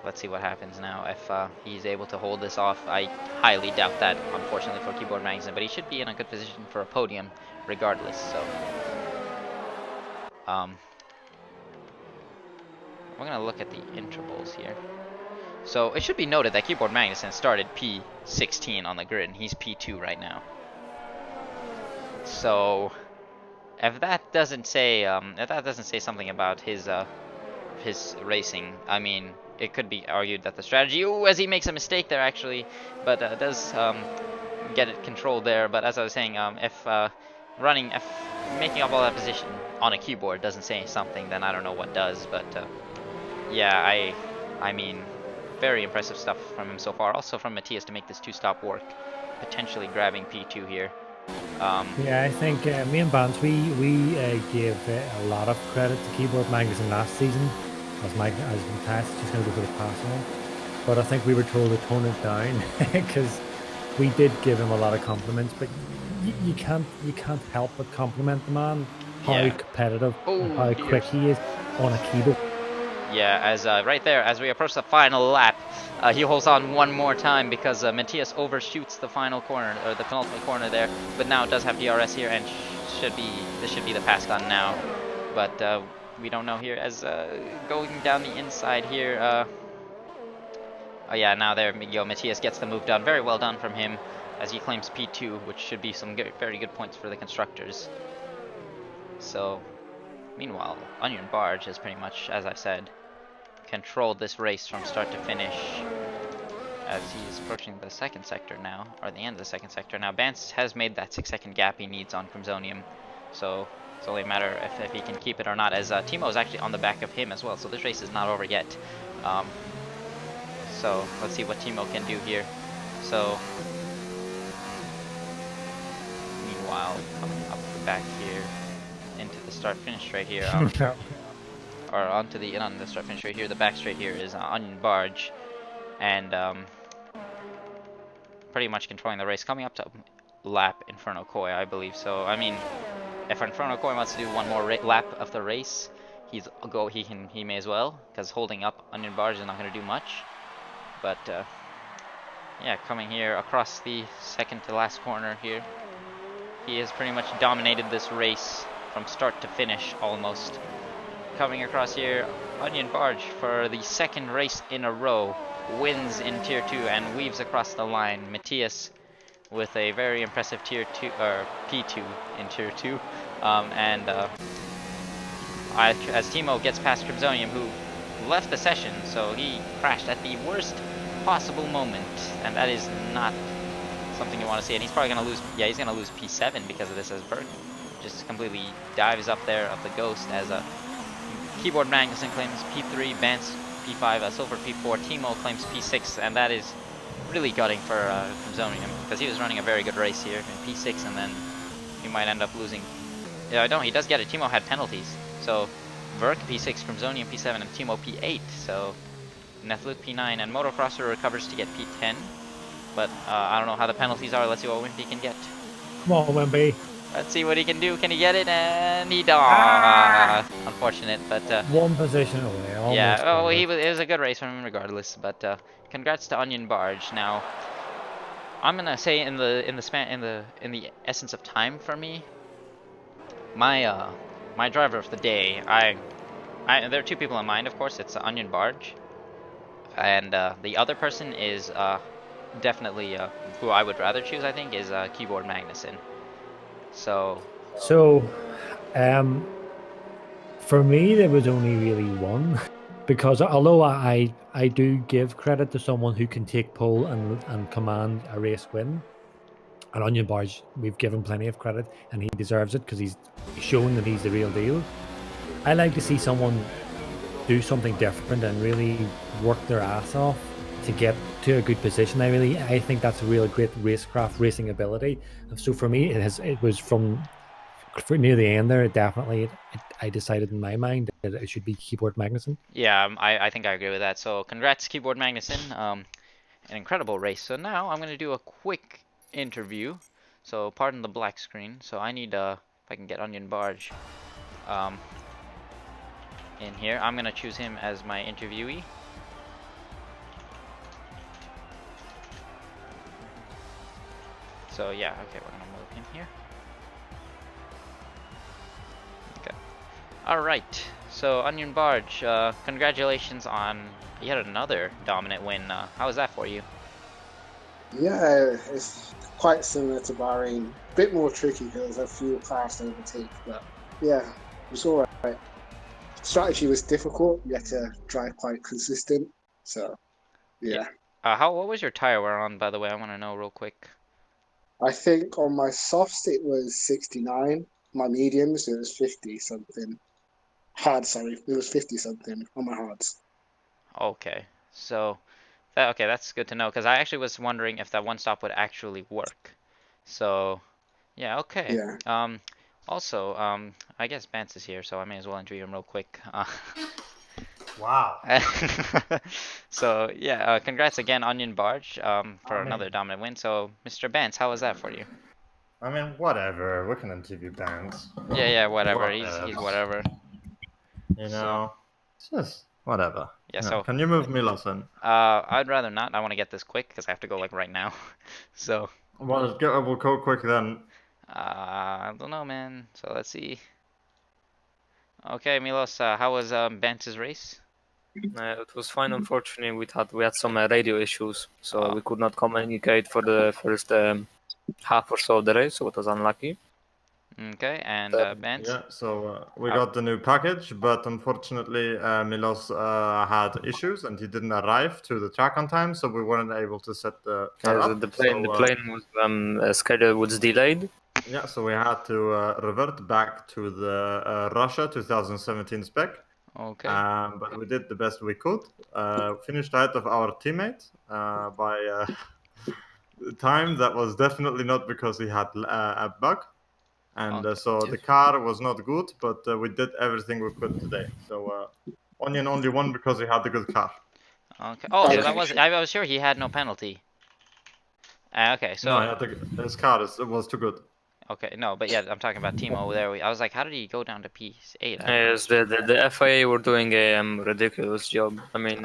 let's see what happens now. If he's able to hold this off, I highly doubt that, unfortunately, for Keyboard Magnuson, but he should be in a good position for a podium regardless. So we're gonna look at the intervals here. So it should be noted that Keyboard Magnuson started P16 on the grid, and he's P2 right now. So if that doesn't say something about his racing, I mean, it could be argued that the strategy, as he makes a mistake there actually, but does get it controlled there. But as I was saying, if making up all that position on a keyboard doesn't say something, then I don't know what does. But yeah, I mean, very impressive stuff from him so far. Also from Matthias to make this 2-stop work, potentially grabbing P2 here. Yeah, I think me and Vance, we gave a lot of credit to Keyboard Magnuson last season as Matthias just going to go for the pass on. But I think we were told to tone it down because we did give him a lot of compliments. But you can't help but compliment the man, how competitive and how quick he is on a keyboard. Yeah, as right there, as we approach the final lap, he holds on one more time because Matthias overshoots the final corner, or the penultimate corner there, but now does have DRS here, and this should be the pass gun now. But we don't know here, as going down the inside here. Oh yeah, now there we go. Matthias gets the move done. Very well done from him, as he claims P2, which should be some very good points for the constructors. So, meanwhile, Onion Barge has pretty much, as I said, controlled this race from start to finish, as he's approaching the second sector now, or the end of the second sector. Now, Vance has made that 6-second gap he needs on Crimsonium, so it's only a matter if he can keep it or not, as Thimo is actually on the back of him as well, so this race is not over yet. So let's see what Thimo can do here. So meanwhile, coming up the back here into the start-finish right here, or onto the start-finish right here, the back straight here is Onion Barge, and pretty much controlling the race, coming up to lap Inferno Koi, I believe. So I mean, if Inferno Koi wants to do one more lap of the race, he may as well, because holding up Onion Barge is not going to do much. But yeah, coming here across the second to last corner here, he has pretty much dominated this race from start to finish almost. Coming across here, Onion Barge, for the second race in a row, wins in Tier 2 and weaves across the line. Matthias with a very impressive Tier 2, or P2 in Tier 2, as Thimo gets past Crimsonium, who left the session, so he crashed at the worst possible moment, and that is not something you want to see. And he's probably going to lose, yeah, he's going to lose P7 because of this, as Burke just completely dives up there of the ghost, as Keyboard Magnuson claims P3, Vance P5, Silver P4, Thimo claims P6, and that is really gutting for Crimsonium, because he was running a very good race here in P6, and then he might end up losing. Yeah, he does get it. Thimo had penalties, so Verk P6, Crimsonium P7, and Thimo P8, so Nethlut P9, and Motocrosser recovers to get P10, but I don't know how the penalties are. Let's see what Wimpy can get. Come on, Wimpy. Let's see what he can do. Can he get it? And he does. Unfortunate, but one position away. Yeah. Oh, it was a good race from him regardless. But congrats to Onion Barge. Now, I'm gonna say in the essence of time for me, my driver of the day. There are two people in mind, of course. It's Onion Barge, and the other person is definitely who I would rather choose. I think is Keyboard Magnuson. So, for me, there was only really one. because although I do give credit to someone who can take pole and command a race win, and Onion Barge, we've given plenty of credit, and he deserves it because he's shown that he's the real deal. I like to see someone do something different and really work their ass off to get to a good position. I think that's a real great racecraft racing ability. So for me, it was from for near the end there. I decided in my mind that it should be Keyboard Magnuson. Yeah, I think I agree with that. So congrats, Keyboard Magnuson. An incredible race. So now I'm gonna do a quick interview. So pardon the black screen. So I need if I can get Onion Barge um, in here. I'm gonna choose him as my interviewee. So yeah, okay, we're gonna move him here. Okay. All right. So Onion Barge, congratulations on yet another dominant win. How was that for you? Yeah, it's quite similar to Bahrain. Bit more tricky because there's a few cars to overtake, but yeah, it was all right. Strategy was difficult. You had to drive quite consistent. So yeah, What was your tire wear on, by the way? I want to know real quick. I think on my softs it was 69. My mediums it was 50 something. Hard, sorry, it was 50 something on my hards. Okay, so okay, that's good to know because I actually was wondering if that one stop would actually work. So yeah, okay. Yeah. Also, I guess Bance is here, so I may as well interview him real quick. Wow. So yeah, congrats again, Onion Barge, for I mean, another dominant win. So Mr. Bance, how was that for you? I mean, whatever. We can interview bands. Yeah, whatever. He's Whatevs. whatever. You So know, it's just whatever. yeah, You know, so can you move Milos in? I'd rather not. I want to get this quick because I have to go like right now. So Well, we'll go quick then. I don't know, man. So let's see. Okay, Milos, how was Bance's race? It was fine. Unfortunately, we had some radio issues, so Oh, we could not communicate for the first half or so of the race. So it was unlucky. okay, and Bance? Yeah, so we got the new package, but unfortunately, Milos had issues and he didn't arrive to the track on time, so we weren't able to set the car up. The plane was schedule was delayed. Yeah, so we had to revert back to the Russia 2017 spec. Okay. But we did the best we could. Finished ahead of our teammate by time that was definitely not because he had a bug. And Okay. so the car was not good, but we did everything we could today. So Onion only won because he had a good car. Okay. Oh, so Okay. that was I was sure he had no penalty. Okay, so No, his car was too good. okay, no, but yeah, I'm talking about Thimo there. I was like, how did he go down to P8? Yes, the FIA were doing a ridiculous job. I mean,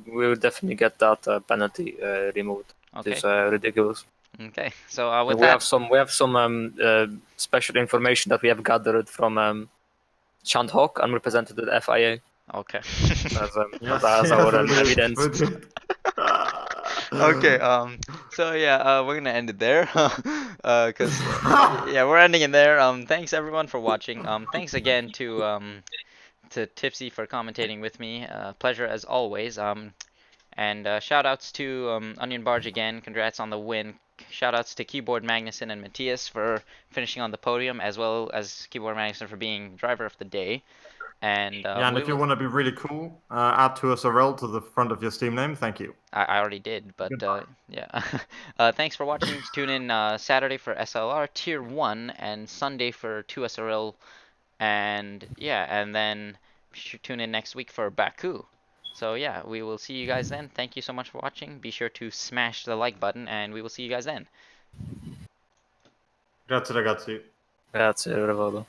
we will definitely get that penalty removed. Okay. It's ridiculous. Okay, so with we that, have some special information that we have gathered from Chandhok and represented the FIA. okay. As our evidence. Okay, so yeah, we're gonna end it there, cause yeah, we're ending it there. Thanks everyone for watching. Thanks again to Tipsy for commentating with me. Pleasure as always. And shout outs to Onion Barge again. Congrats on the win. Shout outs to Keyboard Magnuson and Matthias for finishing on the podium, as well as Keyboard Magnuson for being driver of the day. And yeah, and if you want to be really cool, add 2SRL to the front of your Steam name. Thank you. I already did, but yeah. Thanks for watching. Tune in Saturday for SLR Tier 1 and Sunday for 2SRL. And yeah, and then tune in next week for Baku. So yeah, we will see you guys then. Thank you so much for watching. Be sure to smash the like button, and we will see you guys then. Grazie ragazzi. Grazie, Revolo.